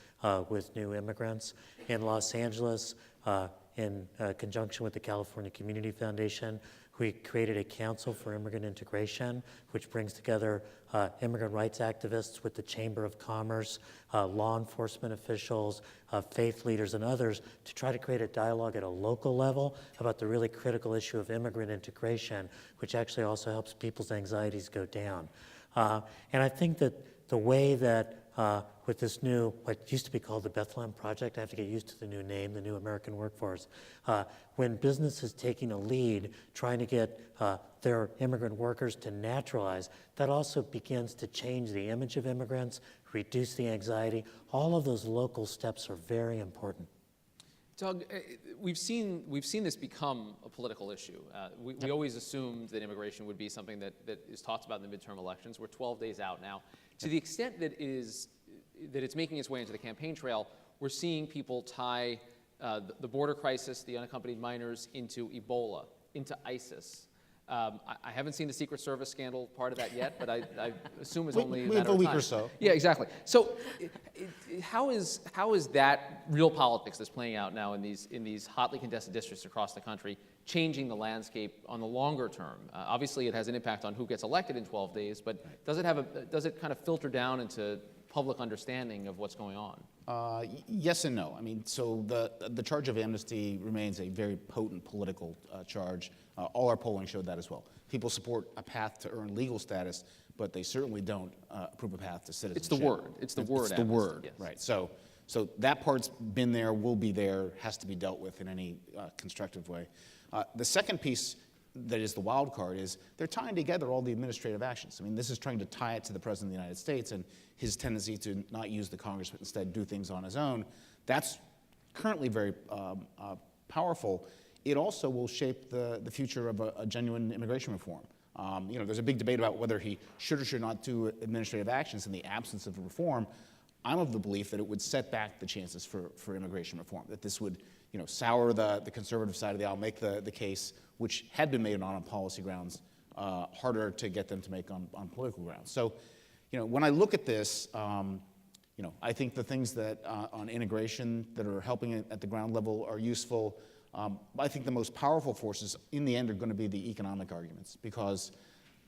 I: with new immigrants. In Los Angeles, in conjunction with the California Community Foundation, we created a Council for Immigrant Integration, which brings together immigrant rights activists with the Chamber of Commerce, law enforcement officials, faith leaders, and others to try to create a dialogue at a local level about the really critical issue of immigrant integration, which actually also helps people's anxieties go down. And I think that the way that with this new, what used to be called the Bethlehem Project, I have to get used to the new name, the New American Workforce, when business is taking a lead, trying to get their immigrant workers to naturalize, that also begins to change the image of immigrants, reduce the anxiety. All of those local steps are very important.
F: Doug, we've seen this become a political issue. We always assumed that immigration would be something that is talked about in the midterm elections. We're 12 days out now. To the extent that it's making its way into the campaign trail, we're seeing people tie the border crisis, the unaccompanied minors, into Ebola, into ISIS. I haven't seen the Secret Service scandal part of that yet, but I assume it's only a matter of time.
H: We have a week or so.
F: Yeah, exactly. So how is that real politics that's playing out now in these hotly contested districts across the country changing the landscape on the longer term? Obviously, it has an impact on who gets elected in 12 days, but does it kind of filter down into public understanding of what's going on?
H: Yes and no. I mean, so the charge of amnesty remains a very potent political charge. All our polling showed that as well. People support a path to earn legal status, but they certainly don't approve a path to citizenship.
F: It's the word. It's the word.
H: It's the
F: amnesty,
H: word,
F: yes.
H: right? So that part's been there, will be there, has to be dealt with in any constructive way. The second piece that is the wild card is they're tying together all the administrative actions. I mean, this is trying to tie it to the President of the United States and his tendency to not use the Congress, but instead do things on his own. That's currently very powerful. It also will shape the future of a genuine immigration reform. There's a big debate about whether he should or should not do administrative actions in the absence of reform. I'm of the belief that it would set back the chances for immigration reform, that this would sour the conservative side of the aisle, make the case, which had been made on policy grounds, harder to get them to make on political grounds. So, when I look at this, I think the things that on integration that are helping at the ground level are useful. I think the most powerful forces in the end are going to be the economic arguments, because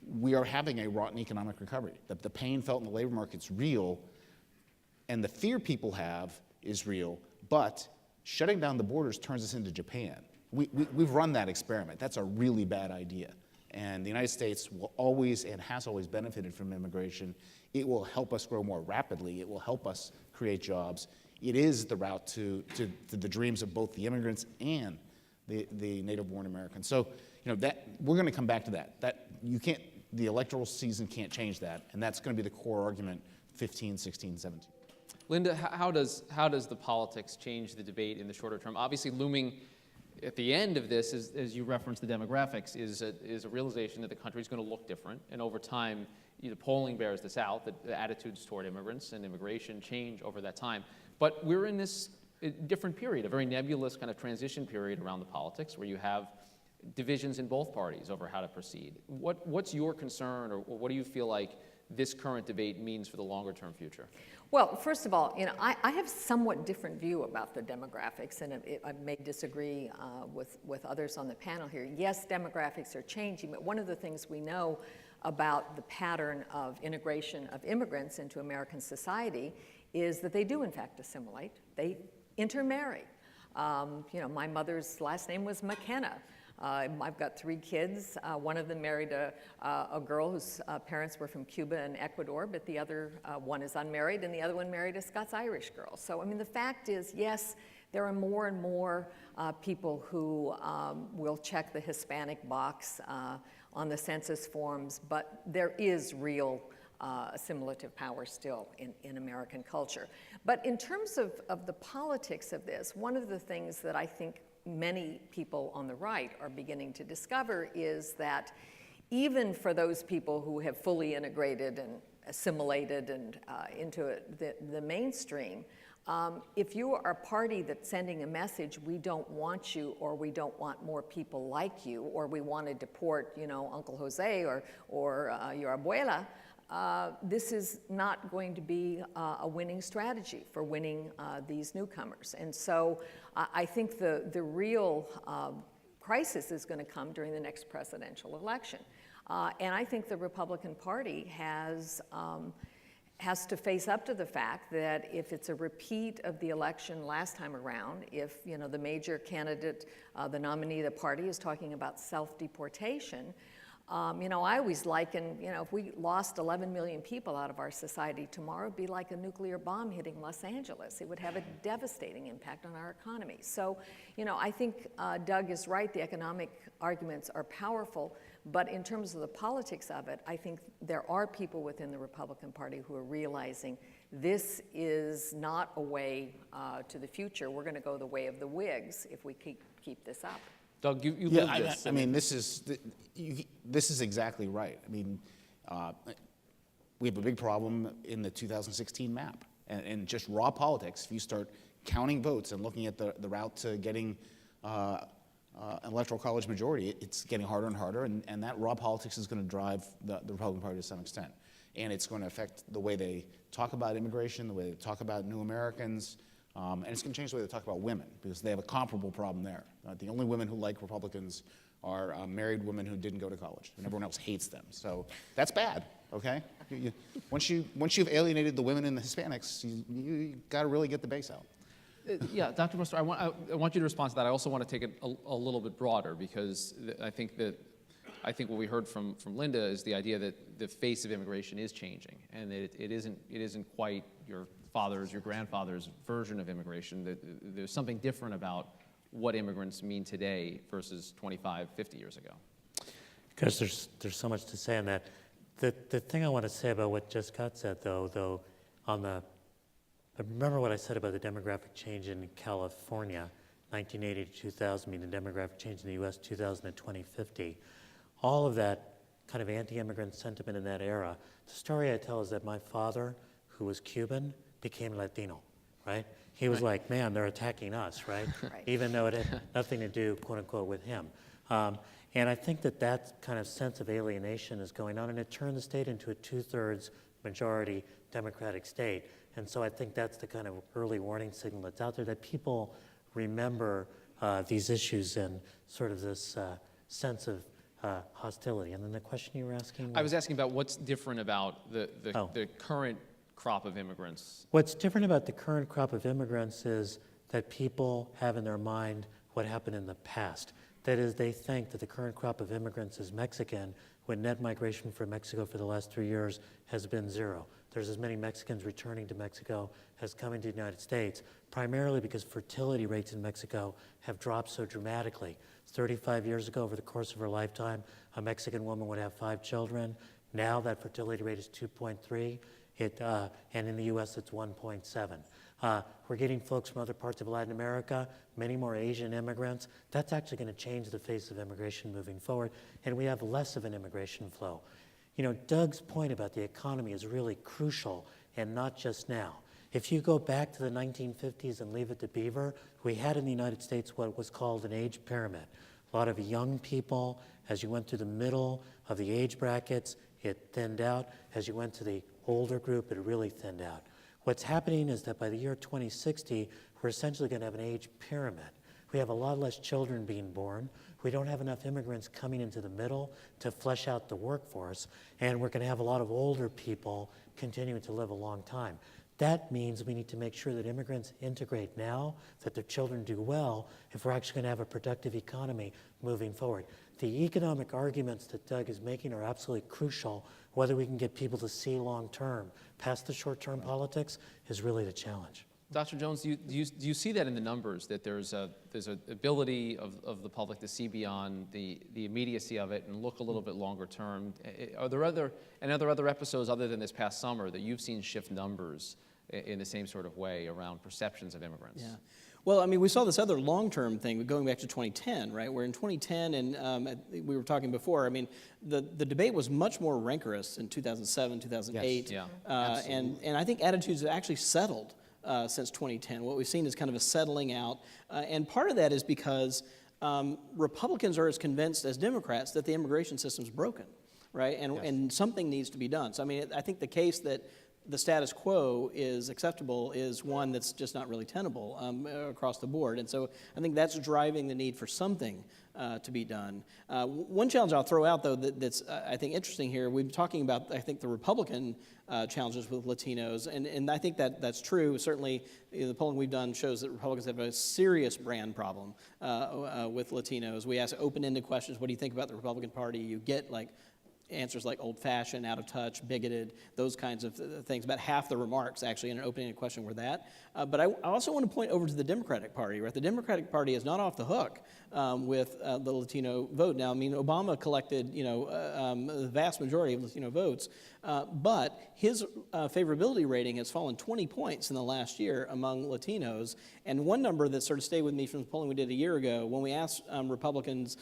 H: we are having a rotten economic recovery. The pain felt in the labor market's real, and the fear people have is real, but shutting down the borders turns us into Japan. We've run that experiment. That's a really bad idea. And the United States will always and has always benefited from immigration. It will help us grow more rapidly. It will help us create jobs. It is the route to the dreams of both the immigrants and the native-born Americans. So, that we're going to come back to that. The electoral season can't change that, and that's going to be the core argument 15, 16, 17.
F: Linda, how does the politics change the debate in the shorter term? Obviously, looming at the end of this, as you referenced the demographics, is a realization that the country is going to look different, and over time, the polling bears this out, that the attitudes toward immigrants and immigration change over that time. But we're in this different period, a very nebulous kind of transition period around the politics, where you have divisions in both parties over how to proceed. What's your concern, or what do you feel like this current debate means for the longer-term future?
J: Well, first of all, I have somewhat different view about the demographics, and I may disagree with others on the panel here. Yes, demographics are changing, but one of the things we know about the pattern of integration of immigrants into American society is that they do, in fact, assimilate. They intermarry. My mother's last name was McKenna. I've got 3 kids. One of them married a girl whose parents were from Cuba and Ecuador, but the other one is unmarried, and the other one married a Scots-Irish girl. So, the fact is, yes, there are more and more people who will check the Hispanic box on the census forms, but there is real assimilative power still in American culture. But in terms of the politics of this, one of the things that I think many people on the right are beginning to discover is that even for those people who have fully integrated and assimilated and into the mainstream, if you are a party that's sending a message, we don't want you, or we don't want more people like you, or we want to deport, Uncle Jose or your abuela, this is not going to be a winning strategy for winning these newcomers. And so I think the real crisis is going to come during the next presidential election. And I think the Republican Party has to face up to the fact that if it's a repeat of the election last time around, if the major candidate, the nominee of the party is talking about self-deportation, I always liken, if we lost 11 million people out of our society tomorrow, it'd be like a nuclear bomb hitting Los Angeles. It would have a devastating impact on our economy. So, I think Doug is right. The economic arguments are powerful, but in terms of the politics of it, I think there are people within the Republican Party who are realizing this is not a way to the future. We're going to go the way of the Whigs if we keep this up.
F: Doug, you lived this.
H: This is exactly right. We have a big problem in the 2016 map. And just raw politics, if you start counting votes and looking at the route to getting an electoral college majority, it's getting harder and harder. And that raw politics is going to drive the Republican Party to some extent. And it's going to affect the way they talk about immigration, the way they talk about new Americans. And it's going to change the way they talk about women, because they have a comparable problem there. The only women who like Republicans are married women who didn't go to college, and everyone else hates them. So that's bad, okay? Once you've alienated the women and the Hispanics, you got to really get the base out.
F: Yeah, Dr. Pastor, I want you to respond to that. I also want to take it a little bit broader, because I think what we heard from Linda is the idea that the face of immigration is changing, and that it isn't quite your father's, your grandfather's version of immigration. That there's something different about what immigrants mean today versus 25, 50 years ago.
I: Because there's so much to say on that. The thing I want to say about what just got said, though, remember what I said about the demographic change in California, 1980 to 2000, the demographic change in the U.S., 2000 to 2050. All of that kind of anti-immigrant sentiment in that era. The story I tell is that my father, who was Cuban, became Latino, right? He was like, man, they're attacking us, right? Even though it had nothing to do, quote unquote, with him. And I think that kind of sense of alienation is going on, and it turned the state into a 2/3 majority Democratic state. And so I think that's the kind of early warning signal that's out there, that people remember these issues and sort of this sense of hostility. And then the question you were asking?
F: I was asking about what's different about the current crop of immigrants.
I: What's different about the current crop of immigrants is that people have in their mind what happened in the past. That is, they think that the current crop of immigrants is Mexican, when net migration from Mexico for the last 3 years has been 0. There's as many Mexicans returning to Mexico as coming to the United States, primarily because fertility rates in Mexico have dropped so dramatically. 35 years ago, over the course of her lifetime, a Mexican woman would have 5 children. Now that fertility rate is 2.3. And in the U.S. it's 1.7. We're getting folks from other parts of Latin America, many more Asian immigrants. That's actually going to change the face of immigration moving forward, and we have less of an immigration flow. Doug's point about the economy is really crucial, and not just now. If you go back to the 1950s and leave it to Beaver, we had in the United States what was called an age pyramid. A lot of young people, as you went through the middle of the age brackets, it thinned out. As you went to the older group, it really thinned out. What's happening is that by the year 2060, we're essentially going to have an age pyramid. We have a lot less children being born. We don't have enough immigrants coming into the middle to flesh out the workforce, and we're going to have a lot of older people continuing to live a long time. That means we need to make sure that immigrants integrate now, that their children do well, if we're actually going to have a productive economy moving forward. The economic arguments that Doug is making are absolutely crucial. Whether we can get people to see long-term, past the short-term politics, is really the challenge.
F: Dr. Jones, do you see that in the numbers, that there's an ability of the public to see beyond the immediacy of it and look a little bit longer term? Are there other episodes other than this past summer that you've seen shift numbers in the same sort of way around perceptions of immigrants?
G: Yeah. Well, I mean, we saw this other long-term thing going back to 2010, right? Where in 2010, and we were talking before, I mean, the debate was much more rancorous in 2007, 2008.
F: Yes. Yeah.
G: And I think attitudes have actually settled since 2010. What we've seen is kind of a settling out. And part of that is because Republicans are as convinced as Democrats that the immigration system's broken, right? And something needs to be done. So, I mean, I think the case that the status quo is acceptable is one that's just not really tenable across the board. And so I think that's driving the need for something to be done. One challenge I'll throw out, though, that's I think interesting here, we've been talking about, I think, the Republican challenges with Latinos, and I think that's true. Certainly, the polling we've done shows that Republicans have a serious brand problem with Latinos. We ask open-ended questions, what do you think about the Republican Party? You get, like, answers like old-fashioned, out of touch, bigoted, those kinds of things. About half the remarks, actually, in an open-ended question were that. But I also want to point over to the Democratic Party, right? The Democratic Party is not off the hook with the Latino vote. Now, I mean, Obama collected, the vast majority of Latino votes, but his favorability rating has fallen 20 points in the last year among Latinos. And one number that sort of stayed with me from the polling we did a year ago, when we asked Latinos,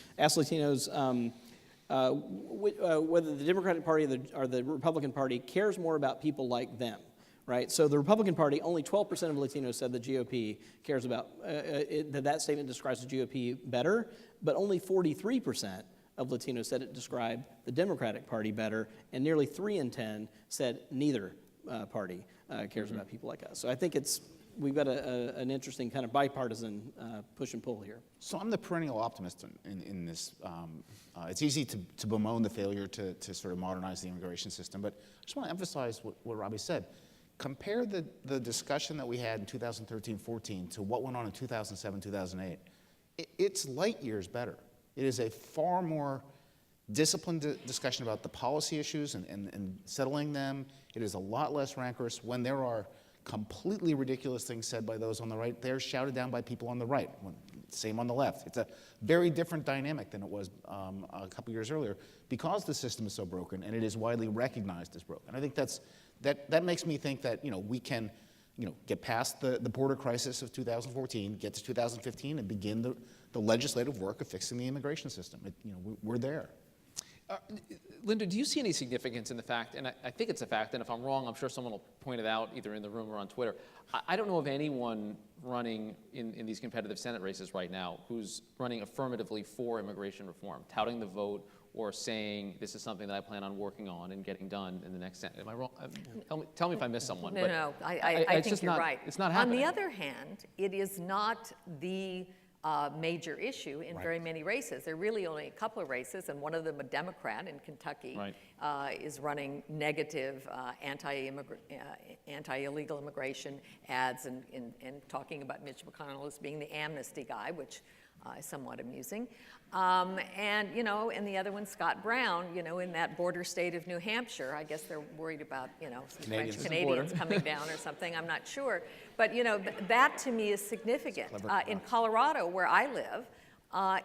G: whether the Democratic Party or the Republican Party cares more about people like them, right? So the Republican Party, only 12% of Latinos said the GOP cares about, that statement describes the GOP better, but only 43% of Latinos said it described the Democratic Party better, and nearly 3 in 10 said neither party cares about people like us. So I think we've got an interesting kind of bipartisan push and pull here.
H: So I'm the perennial optimist in this. It's easy to bemoan the failure to sort of modernize the immigration system, but I just want to emphasize what Robbie said. Compare the discussion that we had in 2013-14 to what went on in 2007, 2008. It's light years better. It is a far more disciplined discussion about the policy issues and settling them. It is a lot less rancorous. When there are completely ridiculous things said by those on the right, they're shouted down by people on the right. Same on the left. It's a very different dynamic than it was a couple years earlier because the system is so broken and it is widely recognized as broken. I think that makes me think that we can get past the border crisis of 2014, get to 2015, and begin the legislative work of fixing the immigration system. We're there.
F: Linda, do you see any significance in the fact, and I think it's a fact, and if I'm wrong, I'm sure someone will point it out either in the room or on Twitter. I don't know of anyone running in these competitive Senate races right now who's running affirmatively for immigration reform, touting the vote or saying this is something that I plan on working on and getting done in the next Senate. Am I wrong? Tell me if I missed someone.
J: No, I think you're right.
F: It's not happening.
J: On the other hand, it is not the major issue in very many races. There are really only a couple of races, and one of them, a Democrat in Kentucky, is running negative anti-illegal immigration ads and talking about Mitch McConnell as being the amnesty guy, which is somewhat amusing. And the other one, Scott Brown, in that border state of New Hampshire. I guess they're worried about, some French Canadians coming down or something. I'm not sure. But, that to me is significant. In Colorado, where I live,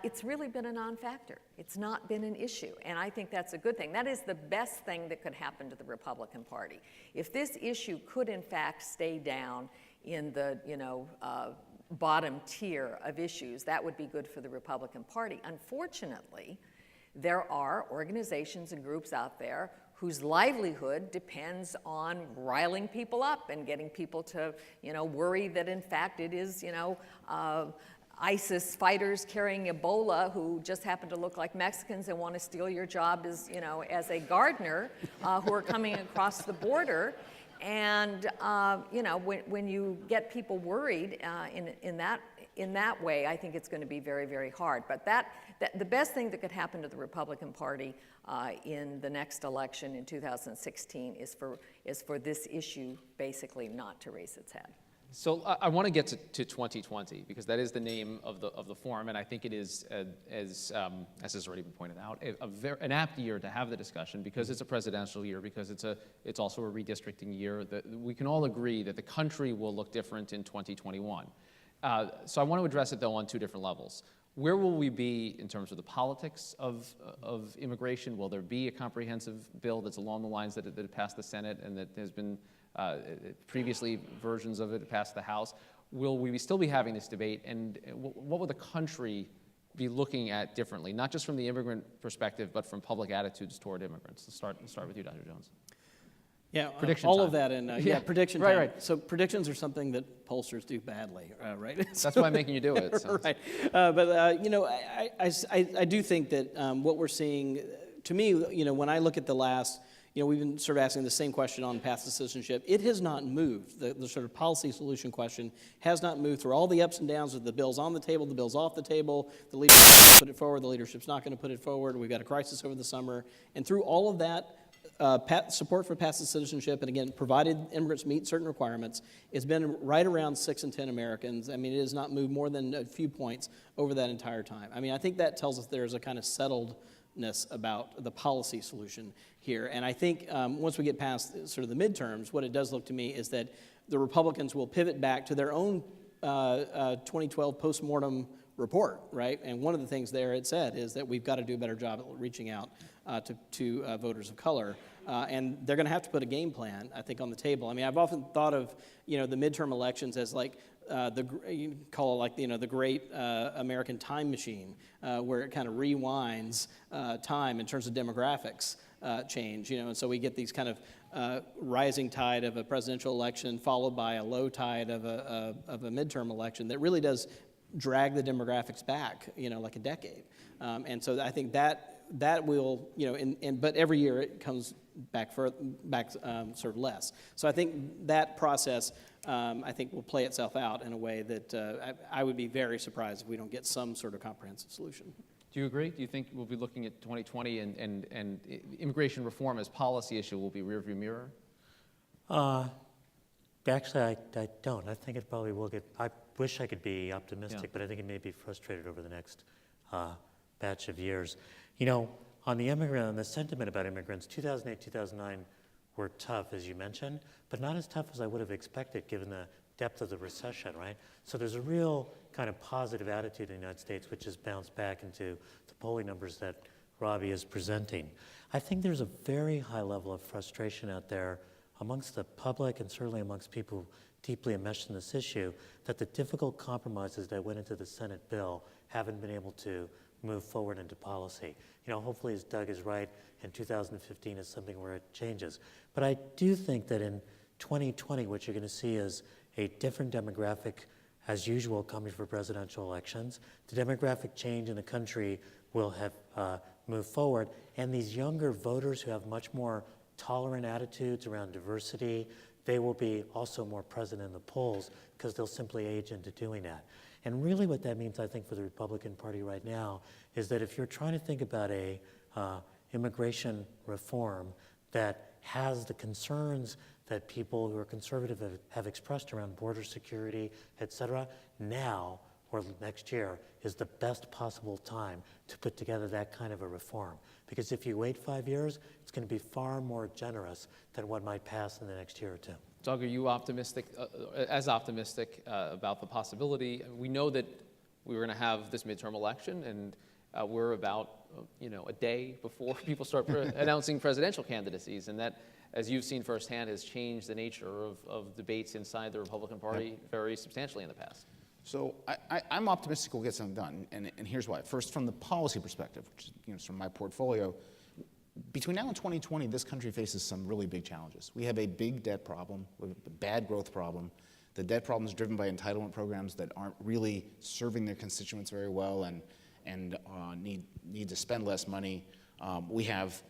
J: it's really been a non-factor. It's not been an issue. And I think that's a good thing. That is the best thing that could happen to the Republican Party. If this issue could, in fact, stay down in the, bottom tier of issues, that would be good for the Republican Party. Unfortunately, there are organizations and groups out there whose livelihood depends on riling people up and getting people to, worry that in fact it is, ISIS fighters carrying Ebola who just happen to look like Mexicans and want to steal your job as, as a gardener who are coming across the border. And when you get people worried in that in that way, I think it's going to be very, very hard. But the best thing that could happen to the Republican Party in the next election in 2016 is for this issue basically not to raise its head.
F: So I want to get to 2020 because that is the name of the forum, and I think it is, as has already been pointed out, an apt year to have the discussion because it's a presidential year, because it's also a redistricting year. We can all agree that the country will look different in 2021. So I want to address it though on two different levels. Where will we be in terms of the politics of immigration? Will there be a comprehensive bill that's along the lines that passed the Senate and that has been previously versions of it passed the House? Will we still be having this debate, and what will the country be looking at differently, not just from the immigrant perspective, but from public attitudes toward immigrants? Let's start with you, Dr. Jones.
G: Yeah,
F: Prediction
G: all
F: time.
G: of that, and prediction time.
F: Right.
G: So predictions are something that pollsters do badly, right?
F: That's why I'm making you do it. So.
G: Right, but you know, I do think that what we're seeing, to me, you know, when I look at the last. You know, we've been sort of asking the same question on path to citizenship. It has not moved. The sort of policy solution question has not moved through all the ups and downs of the bill's on the table, the bill's off the table, the leadership put it forward, the leadership's not going to put it forward. We've got a crisis over the summer. And through all of that, support for path to citizenship, and again, provided immigrants meet certain requirements, it's been right around 6 in 10 Americans. I mean, it has not moved more than a few points over that entire time. I mean, I think that tells us there's a kind of settledness about the policy solution here. And I think once we get past sort of the midterms, what it does look to me is that the Republicans will pivot back to their own 2012 postmortem report, right? And one of the things there it said is that we've got to do a better job at reaching out to voters of color. And they're going to have to put a game plan, I think, on the table. I mean, I've often thought of, you know, the midterm elections as like you call it like, you know, the great American time machine, where it kind of rewinds time in terms of demographics change, you know, and so we get these kind of rising tide of a presidential election followed by a low tide of a midterm election that really does drag the demographics back, you know, like a decade. And so I think that will, you know, but every year it comes back sort of less. So I think that process, I think, will play itself out in a way that I would be very surprised if we don't get some sort of comprehensive solution.
F: Do you agree? Do you think we'll be looking at 2020 and immigration reform as policy issue will be rearview mirror?
I: Actually, I don't. I think it probably will get, I wish I could be optimistic, but I think it may be frustrated over the next batch of years. You know, on the sentiment about immigrants, 2008, 2009 were tough, as you mentioned, but not as tough as I would have expected given the depth of the recession, right? So there's a real kind of positive attitude in the United States, which has bounced back into the polling numbers that Robbie is presenting. I think there's a very high level of frustration out there amongst the public and certainly amongst people deeply enmeshed in this issue that the difficult compromises that went into the Senate bill haven't been able to move forward into policy. You know, hopefully, as Doug is right, in 2015 is something where it changes. But I do think that in 2020, what you're going to see is a different demographic, as usual, coming for presidential elections. The demographic change in the country will have moved forward, and these younger voters who have much more tolerant attitudes around diversity, they will be also more present in the polls because they'll simply age into doing that. And really what that means, I think, for the Republican Party right now is that if you're trying to think about a immigration reform that has the concerns that people who are conservative have expressed around border security, et cetera, now or next year is the best possible time to put together that kind of a reform. Because if you wait 5 years, it's going to be far more generous than what might pass in the next year or two.
F: Doug, are you optimistic, about the possibility? We know that we're going to have this midterm election, and we're about a day before people start announcing presidential candidacies, and that, as you've seen firsthand, has changed the nature of debates inside the Republican Party very substantially in the past.
H: So I'm optimistic we'll get something done, and here's why. First, from the policy perspective, which is from my portfolio, between now and 2020, this country faces some really big challenges. We have a big debt problem, a bad growth problem. The debt problem is driven by entitlement programs that aren't really serving their constituents very well and need to spend less money. We have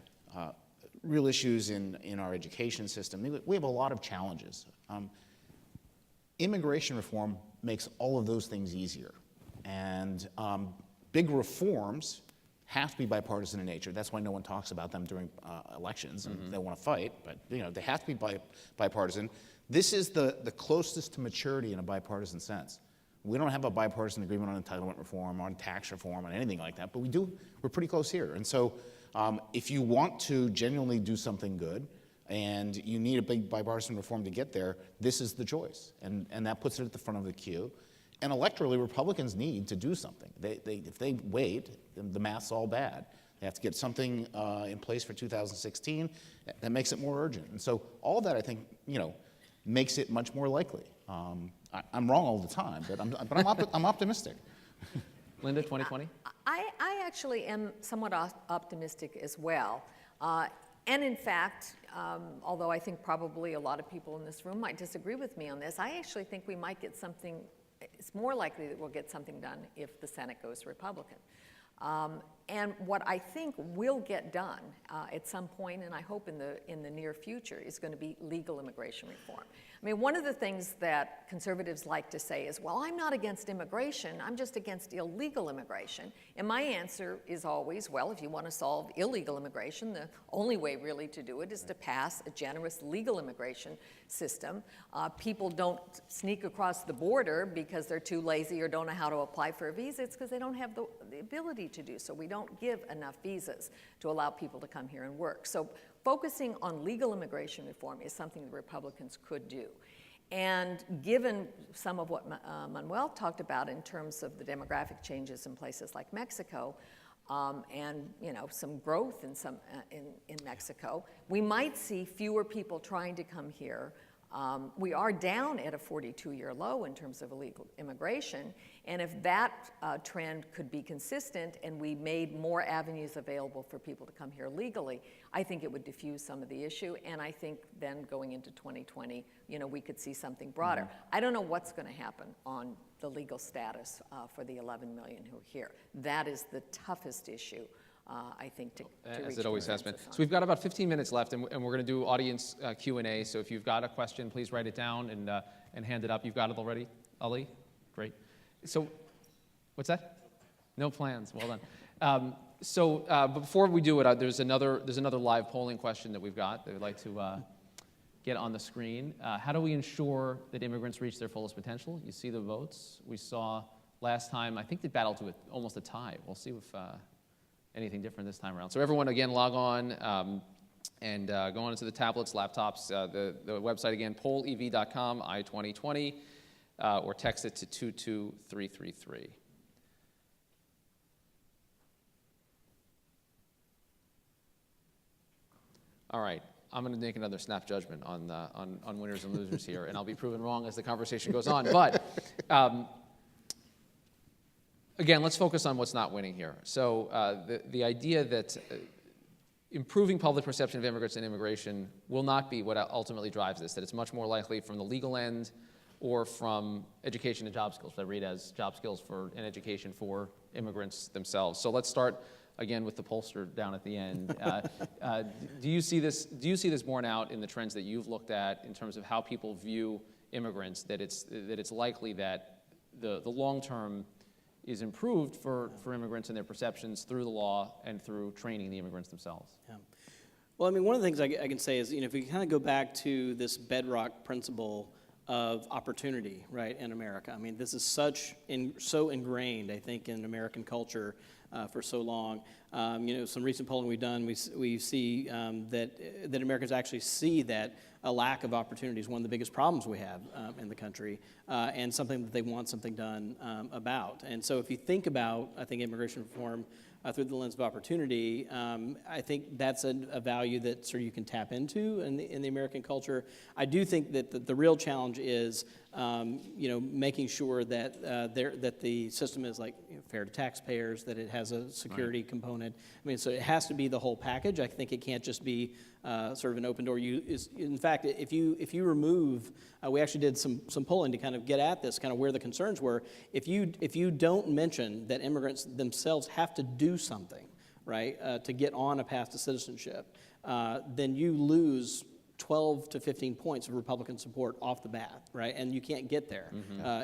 H: real issues in our education system. We have a lot of challenges. immigration reform makes all of those things easier. And big reforms have to be bipartisan in nature. That's why no one talks about them during elections, and they want to fight, but they have to be bipartisan. This is the closest to maturity in a bipartisan sense. We don't have a bipartisan agreement on entitlement reform, on tax reform, on anything like that, but we're pretty close here. And so if you want to genuinely do something good, and you need a big bipartisan reform to get there, this is the choice. And that puts it at the front of the queue. And electorally, Republicans need to do something. If they wait, the math's all bad. They have to get something in place for 2016 that makes it more urgent. And so all that, I think, makes it much more likely. I'm wrong all the time, but I'm optimistic.
F: Linda, 2020?
J: I actually am somewhat optimistic as well. And in fact, although I think probably a lot of people in this room might disagree with me on this, I actually think we might get something, it's more likely that we'll get something done if the Senate goes Republican. And what I think will get done at some point, and I hope in the near future, is going to be legal immigration reform. I mean, one of the things that conservatives like to say is, well, I'm not against immigration, I'm just against illegal immigration. And my answer is always, well, if you want to solve illegal immigration, the only way really to do it is to pass a generous legal immigration system. People don't sneak across the border because they're too lazy or don't know how to apply for a visa. It's because they don't have the ability to do so. We don't give enough visas to allow people to come here and work. So focusing on legal immigration reform is something the Republicans could do. And given some of what Manuel talked about in terms of the demographic changes in places like Mexico, and some growth in Mexico, we might see fewer people trying to come here. We are down at a 42-year low in terms of illegal immigration, and if that trend could be consistent and we made more avenues available for people to come here legally, I think it would diffuse some of the issue, and I think then going into 2020, we could see something broader. I don't know what's going to happen on the legal status for the 11 million who are here. That is the toughest issue. I think to
F: as it always has been. So we've got about 15 minutes left, and we're going to do audience Q&A. So if you've got a question, please write it down and hand it up. You've got it already, Ali? Great. So, what's that? No plans. Well done. But before we do it, there's another live polling question that we've got that we'd like to get on the screen. How do we ensure that immigrants reach their fullest potential? You see the votes. We saw last time, I think they battled to almost a tie. We'll see if anything different this time around. So everyone, again, log on and go on into the tablets, laptops, the website again, pollev.com, I-2020, or text it to 22333. All right, I'm going to make another snap judgment on winners and losers here, and I'll be proven wrong as the conversation goes on. But again, let's focus on what's not winning here. So the idea that improving public perception of immigrants and immigration will not be what ultimately drives this, that it's much more likely from the legal end or from education and job skills, that I read as job skills and education for immigrants themselves. So let's start again with the pollster down at the end. Do you see this borne out in the trends that you've looked at in terms of how people view immigrants, that it's likely that the long-term is improved for immigrants and their perceptions through the law and through training the immigrants themselves? Yeah.
G: Well, I mean, one of the things I can say is, if we kind of go back to this bedrock principle of opportunity, right, in America. I mean, this is so ingrained, I think, in American culture for so long. Some recent polling we've done, we see that Americans actually see that a lack of opportunity is one of the biggest problems we have in the country, and something that they want something done about. And so if you think about, I think, immigration reform through the lens of opportunity, I think that's a value that sort of you can tap into in the American culture. I do think that the real challenge is making sure that that the system is fair to taxpayers, that it has a security component. I mean, so it has to be the whole package. I think it can't just be sort of an open door. In fact, if you remove, we actually did some polling to kind of get at this, kind of where the concerns were. If you don't mention that immigrants themselves have to do something, right, to get on a path to citizenship, then you lose 12 to 15 points of Republican support off the bat, right? And you can't get there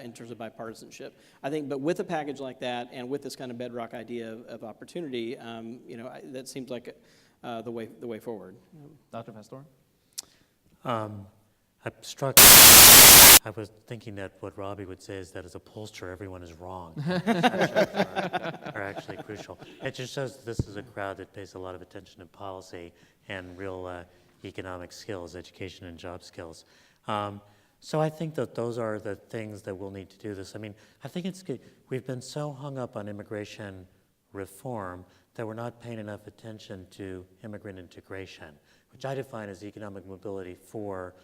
G: in terms of bipartisanship. I think, but with a package like that and with this kind of bedrock idea of opportunity, that seems like the way forward.
F: Dr. Pastor?
I: I'm struck. I was thinking that what Robbie would say is that as a pollster, everyone is wrong. are actually crucial. It just shows that this is a crowd that pays a lot of attention to policy and real economic skills, education and job skills. So I think that those are the things that we'll need to do this. I mean, I think it's good. We've been so hung up on immigration reform that we're not paying enough attention to immigrant integration, which I define as economic mobility for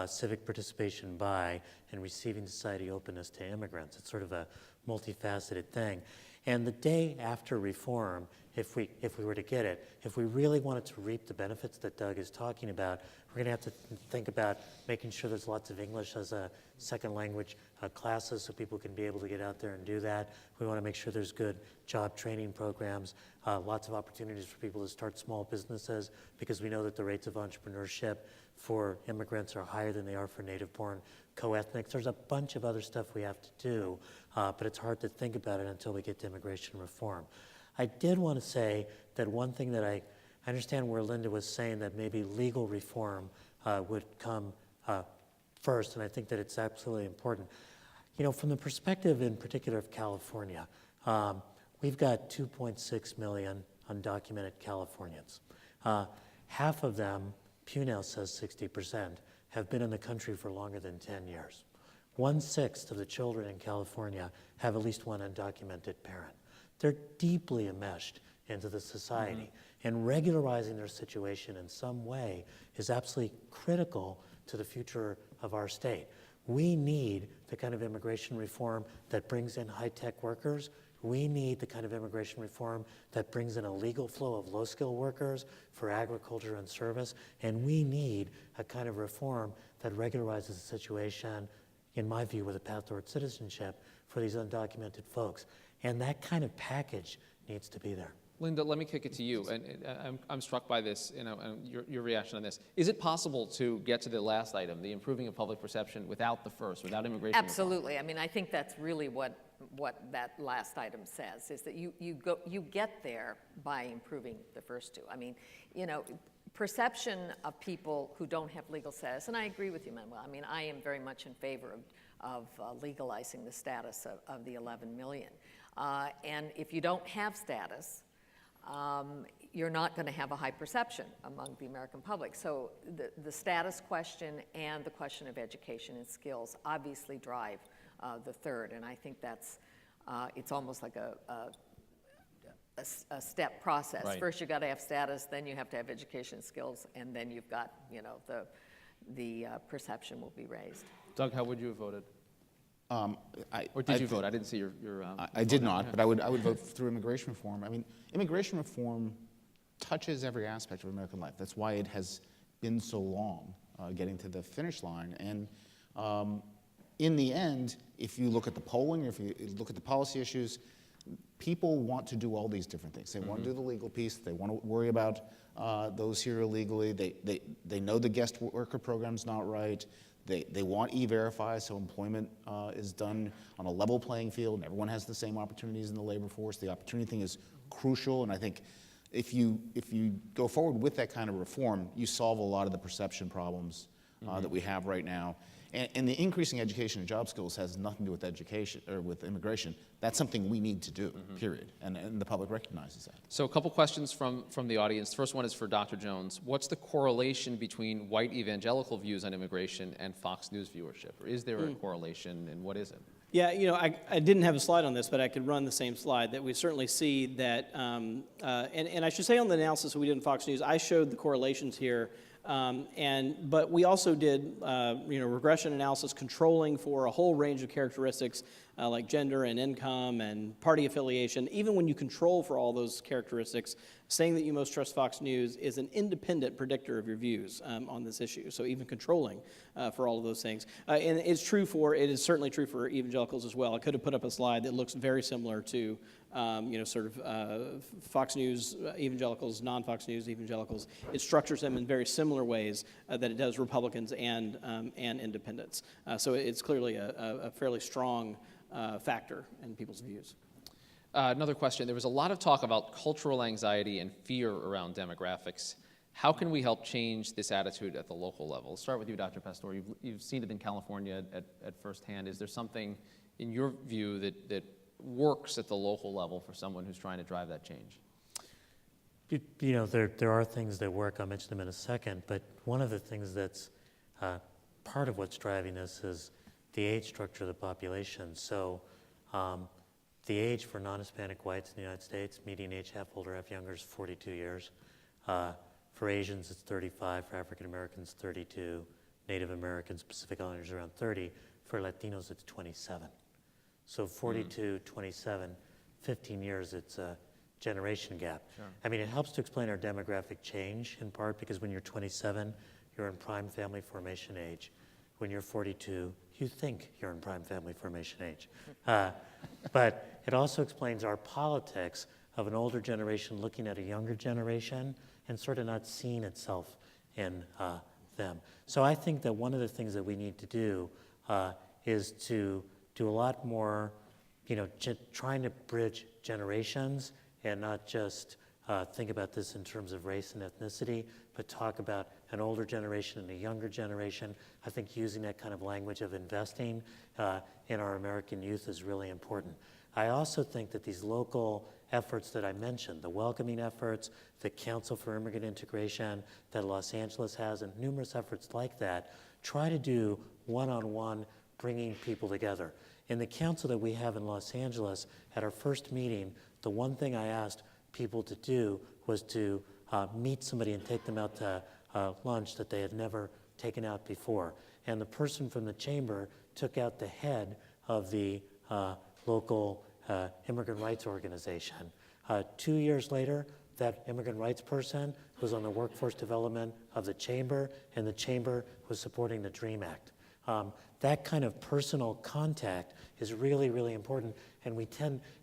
I: civic participation by and receiving society openness to immigrants. It's sort of a multifaceted thing. And the day after reform, if we were to get it, if we really wanted to reap the benefits that Doug is talking about, we're going to have to think about making sure there's lots of English as a second language classes so people can be able to get out there and do that. We want to make sure there's good job training programs, lots of opportunities for people to start small businesses, because we know that the rates of entrepreneurship for immigrants are higher than they are for native-born co-ethnics. There's a bunch of other stuff we have to do, but it's hard to think about it until we get to immigration reform. I did want to say that one thing that I understand where Linda was saying that maybe legal reform would come first, and I think that it's absolutely important. You know, from the perspective in particular of California, we've got 2.6 million undocumented Californians. Half of them, Pew now says 60%, have been in the country for longer than 10 years. 1/6 of the children in California have at least one undocumented parent. They're deeply enmeshed into the society, and regularizing their situation in some way is absolutely critical to the future of our state. We need the kind of immigration reform that brings in high-tech workers. We need the kind of immigration reform that brings in a legal flow of low-skilled workers for agriculture and service. And we need a kind of reform that regularizes the situation, in my view, with a path toward citizenship for these undocumented folks. And that kind of package needs to be there.
F: Linda, let me kick it to you. And I'm struck by this, and your reaction on this. Is it possible to get to the last item, the improving of public perception, without the first, without immigration reform?
J: Absolutely. I mean, I think that's really what that last item says, is that you get there by improving the first two. I mean, you know, perception of people who don't have legal status, and I agree with you, Manuel. I mean, I am very much in favor of legalizing the status of the 11 million. And if you don't have status, you're not going to have a high perception among the American public. So the status question and the question of education and skills obviously drive the third, and I think that's it's almost like a step process.
F: Right.
J: First, you got to have status, then you have to have education skills, and then you've got, you know, the perception will be raised.
F: Doug, how would you have voted? Or did you vote? I didn't see your
H: I did not, but I would vote through immigration reform. I mean, immigration reform touches every aspect of American life. That's why it has been so long getting to the finish line. And in the end, if you look at the polling, if you look at the policy issues, people want to do all these different things. They want to do the legal piece. They want to worry about those here illegally. They know the guest worker program's not right. They want E-Verify, so employment is done on a level playing field, and everyone has the same opportunities in the labor force. The opportunity thing is crucial, and I think if you go forward with that kind of reform, you solve a lot of the perception problems that we have right now. And the increasing education and job skills has nothing to do with education or with immigration. That's something we need to do, period. And the public recognizes that.
F: So a couple questions from the audience. First one is for Dr. Jones. What's the correlation between white evangelical views on immigration and Fox News viewership? Or is there a correlation, and what is it?
G: Yeah, you know, I didn't have a slide on this, but I could run the same slide, that we certainly see that, and I should say on the analysis we did in Fox News, I showed the correlations here, but we also did, regression analysis controlling for a whole range of characteristics like gender and income and party affiliation. Even when you control for all those characteristics, saying that you most trust Fox News is an independent predictor of your views on this issue, so even controlling for all of those things. And it is certainly true for evangelicals as well. I could have put up a slide that looks very similar to Fox News evangelicals, non-Fox News evangelicals. It structures them in very similar ways that it does Republicans and independents. So it's clearly a fairly strong factor in people's views.
F: Another question. There was a lot of talk about cultural anxiety and fear around demographics. How can we help change this attitude at the local level? Let's start with you, Dr. Pastor. You've seen it in California at firsthand. Is there something, in your view, that works at the local level for someone who's trying to drive that change?
I: You know, there are things that work. I'll mention them in a second. But one of the things that's part of what's driving this is the age structure of the population. So the age for non-Hispanic whites in the United States, median age half older, half younger, is 42 years. For Asians, it's 35. For African Americans, 32. Native Americans, Pacific Islanders, around 30. For Latinos, it's 27. So 42, 27, 15 years, it's a generation gap.
F: Sure.
I: I mean, it helps to explain our demographic change, in part because when you're 27, you're in prime family formation age. When you're 42, you think you're in prime family formation age. But it also explains our politics of an older generation looking at a younger generation and sort of not seeing itself in them. So I think that one of the things that we need to do is to do a lot more, trying to bridge generations and not just think about this in terms of race and ethnicity, but talk about an older generation and a younger generation. I think using that kind of language of investing in our American youth is really important. I also think that these local efforts that I mentioned, the welcoming efforts, the Council for Immigrant Integration that Los Angeles has, and numerous efforts like that, try to do one-on-one bringing people together. In the council that we have in Los Angeles, at our first meeting, the one thing I asked people to do was to meet somebody and take them out to lunch that they had never taken out before. And the person from the chamber took out the head of the local immigrant rights organization. 2 years later, that immigrant rights person was on the workforce development of the chamber, and the chamber was supporting the DREAM Act. That kind of personal contact is really, really important, and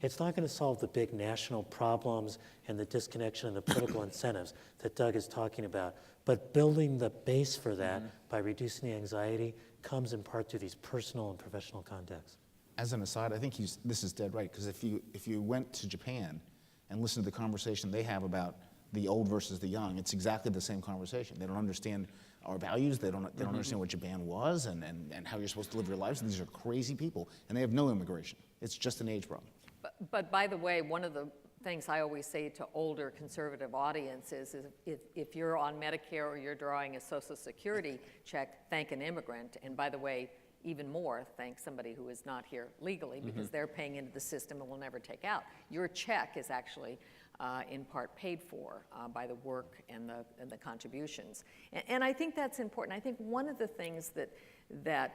I: it's not going to solve the big national problems and the disconnection and the political incentives that Doug is talking about, but building the base for that by reducing the anxiety comes in part through these personal and professional contacts.
H: As an aside, I think this is dead right, because if you went to Japan and listened to the conversation they have about the old versus the young, it's exactly the same conversation. They don't understand our values. They don't understand what Japan was and how you're supposed to live your lives. These are crazy people, and they have no immigration. It's just an age problem.
J: But by the way, one of the things I always say to older conservative audiences is if you're on Medicare or you're drawing a Social Security check, thank an immigrant. And by the way, even more, thank somebody who is not here legally, because they're paying into the system and will never take out. Your check is actually in part paid for by the work and the contributions. And I think that's important. I think one of the things that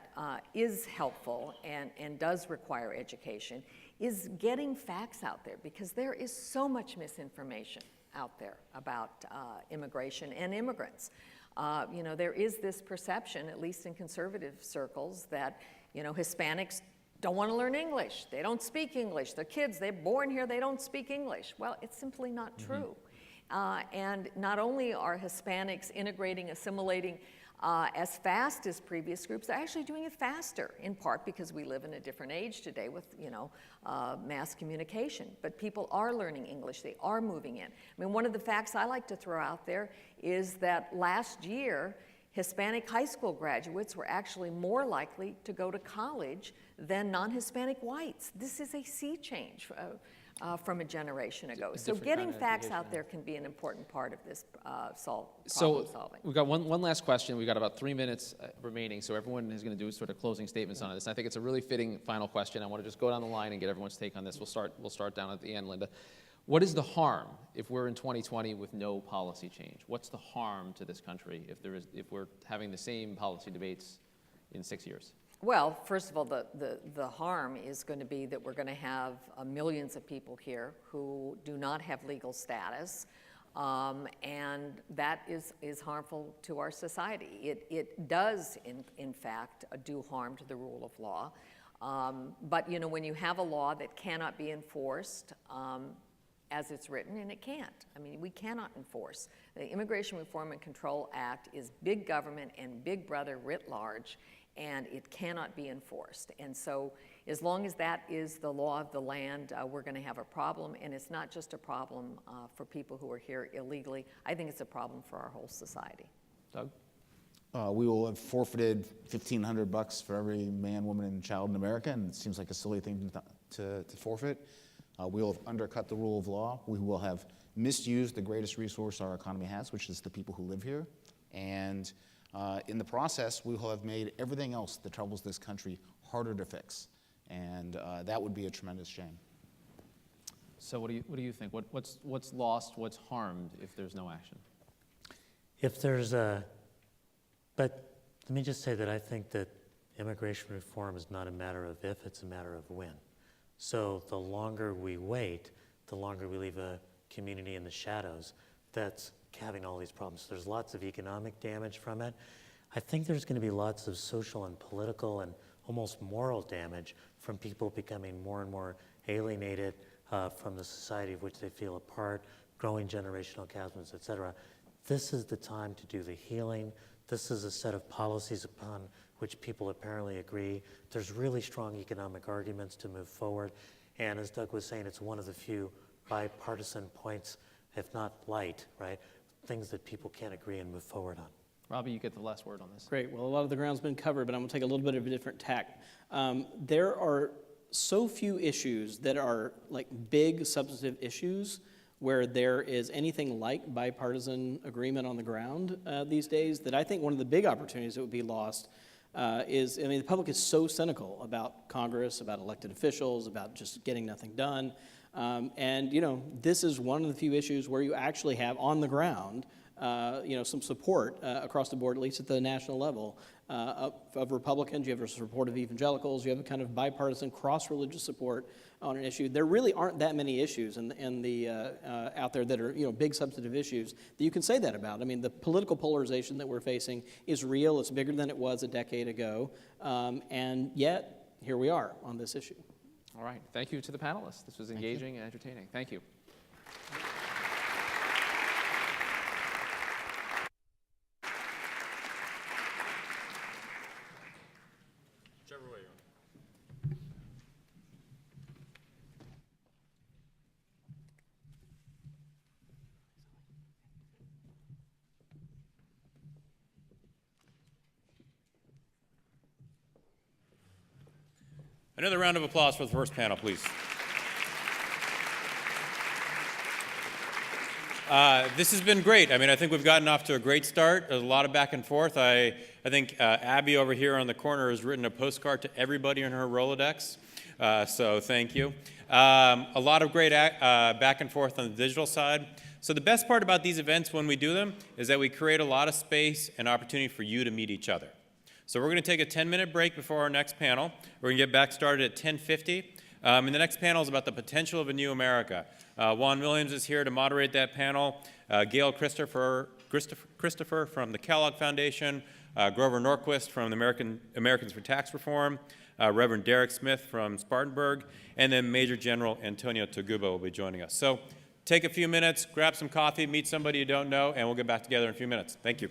J: is helpful and does require education is getting facts out there, because there is so much misinformation out there about immigration and immigrants. There is this perception, at least in conservative circles, that Hispanics don't want to learn English. They don't speak English. Their kids, they're born here, they don't speak English. Well, it's simply not true. And not only are Hispanics integrating, assimilating as fast as previous groups, they're actually doing it faster, in part because we live in a different age today with, mass communication. But people are learning English. They are moving in. I mean, one of the facts I like to throw out there is that last year, Hispanic high school graduates were actually more likely to go to college than non-Hispanic whites. This is a sea change from a generation ago. So getting facts out there can be an important part of this problem solving.
F: So we've got one last question. We've got about 3 minutes remaining, so everyone is going to do sort of closing statements on this. And I think it's a really fitting final question. I want to just go down the line and get everyone's take on this. We'll start down at the end, Linda. What is the harm if we're in 2020 with no policy change? What's the harm to this country if we're having the same policy debates in 6 years?
J: Well, first of all, the harm is going to be that we're going to have millions of people here who do not have legal status, and that is harmful to our society. It does, in fact, do harm to the rule of law. But when you have a law that cannot be enforced as it's written, and it can't. I mean, we cannot enforce. The Immigration Reform and Control Act is big government and big brother writ large, and it cannot be enforced. And so as long as that is the law of the land, we're going to have a problem. And it's not just a problem for people who are here illegally. I think it's a problem for our whole society.
F: Doug?
H: We will have forfeited $1,500 for every man, woman, and child in America, and it seems like a silly thing to forfeit. We will have undercut the rule of law. We will have misused the greatest resource our economy has, which is the people who live here. And in the process, we will have made everything else that troubles this country harder to fix. And that would be a tremendous shame.
F: So what do you think? What's lost, what's harmed if there's no action?
I: If there's but let me just say that I think that immigration reform is not a matter of if, it's a matter of when. So the longer we wait, the longer we leave a community in the shadows that's having all these problems. There's lots of economic damage from it. I think there's going to be lots of social and political and almost moral damage from people becoming more and more alienated from the society of which they feel a part, growing generational chasms, et cetera. This is the time to do the healing. This is a set of policies upon which people apparently agree. There's really strong economic arguments to move forward. And as Doug was saying, it's one of the few bipartisan points, if not light, right? Things that people can agree and move forward on.
F: Robbie, you get the last word on this.
G: Great. Well, a lot of the ground's been covered, but I'm going to take a little bit of a different tack. There are so few issues that are like big substantive issues where there is anything like bipartisan agreement on the ground these days that I think one of the big opportunities that would be lost is, I mean, the public is so cynical about Congress, about elected officials, about just getting nothing done. And, this is one of the few issues where you actually have on the ground, some support across the board, at least at the national level, of Republicans. You have support of evangelicals. You have a kind of bipartisan cross-religious support on an issue. There really aren't that many issues out there that are big substantive issues that you can say that about. I mean, the political polarization that we're facing is real. It's bigger than it was a decade ago, and yet here we are on this issue.
F: All right. Thank you to the panelists. This was engaging and entertaining. Thank you.
E: Whichever way you want. Another round of applause for the first panel, please. This has been great. I mean, I think we've gotten off to a great start. There's a lot of back and forth. I think Abby over here on the corner has written a postcard to everybody in her Rolodex, so thank you. A lot of great back and forth on the digital side. So the best part about these events when we do them is that we create a lot of space and opportunity for you to meet each other. So we're going to take a 10-minute break before our next panel. We're going to get back started at 10:50. And the next panel is about the potential of a new America. Juan Williams is here to moderate that panel. Gail Christopher from the Kellogg Foundation, Grover Norquist from the Americans for Tax Reform, Reverend Derek Smith from Spartanburg, and then Major General Antonio Taguba will be joining us. So take a few minutes, grab some coffee, meet somebody you don't know, and we'll get back together in a few minutes. Thank you.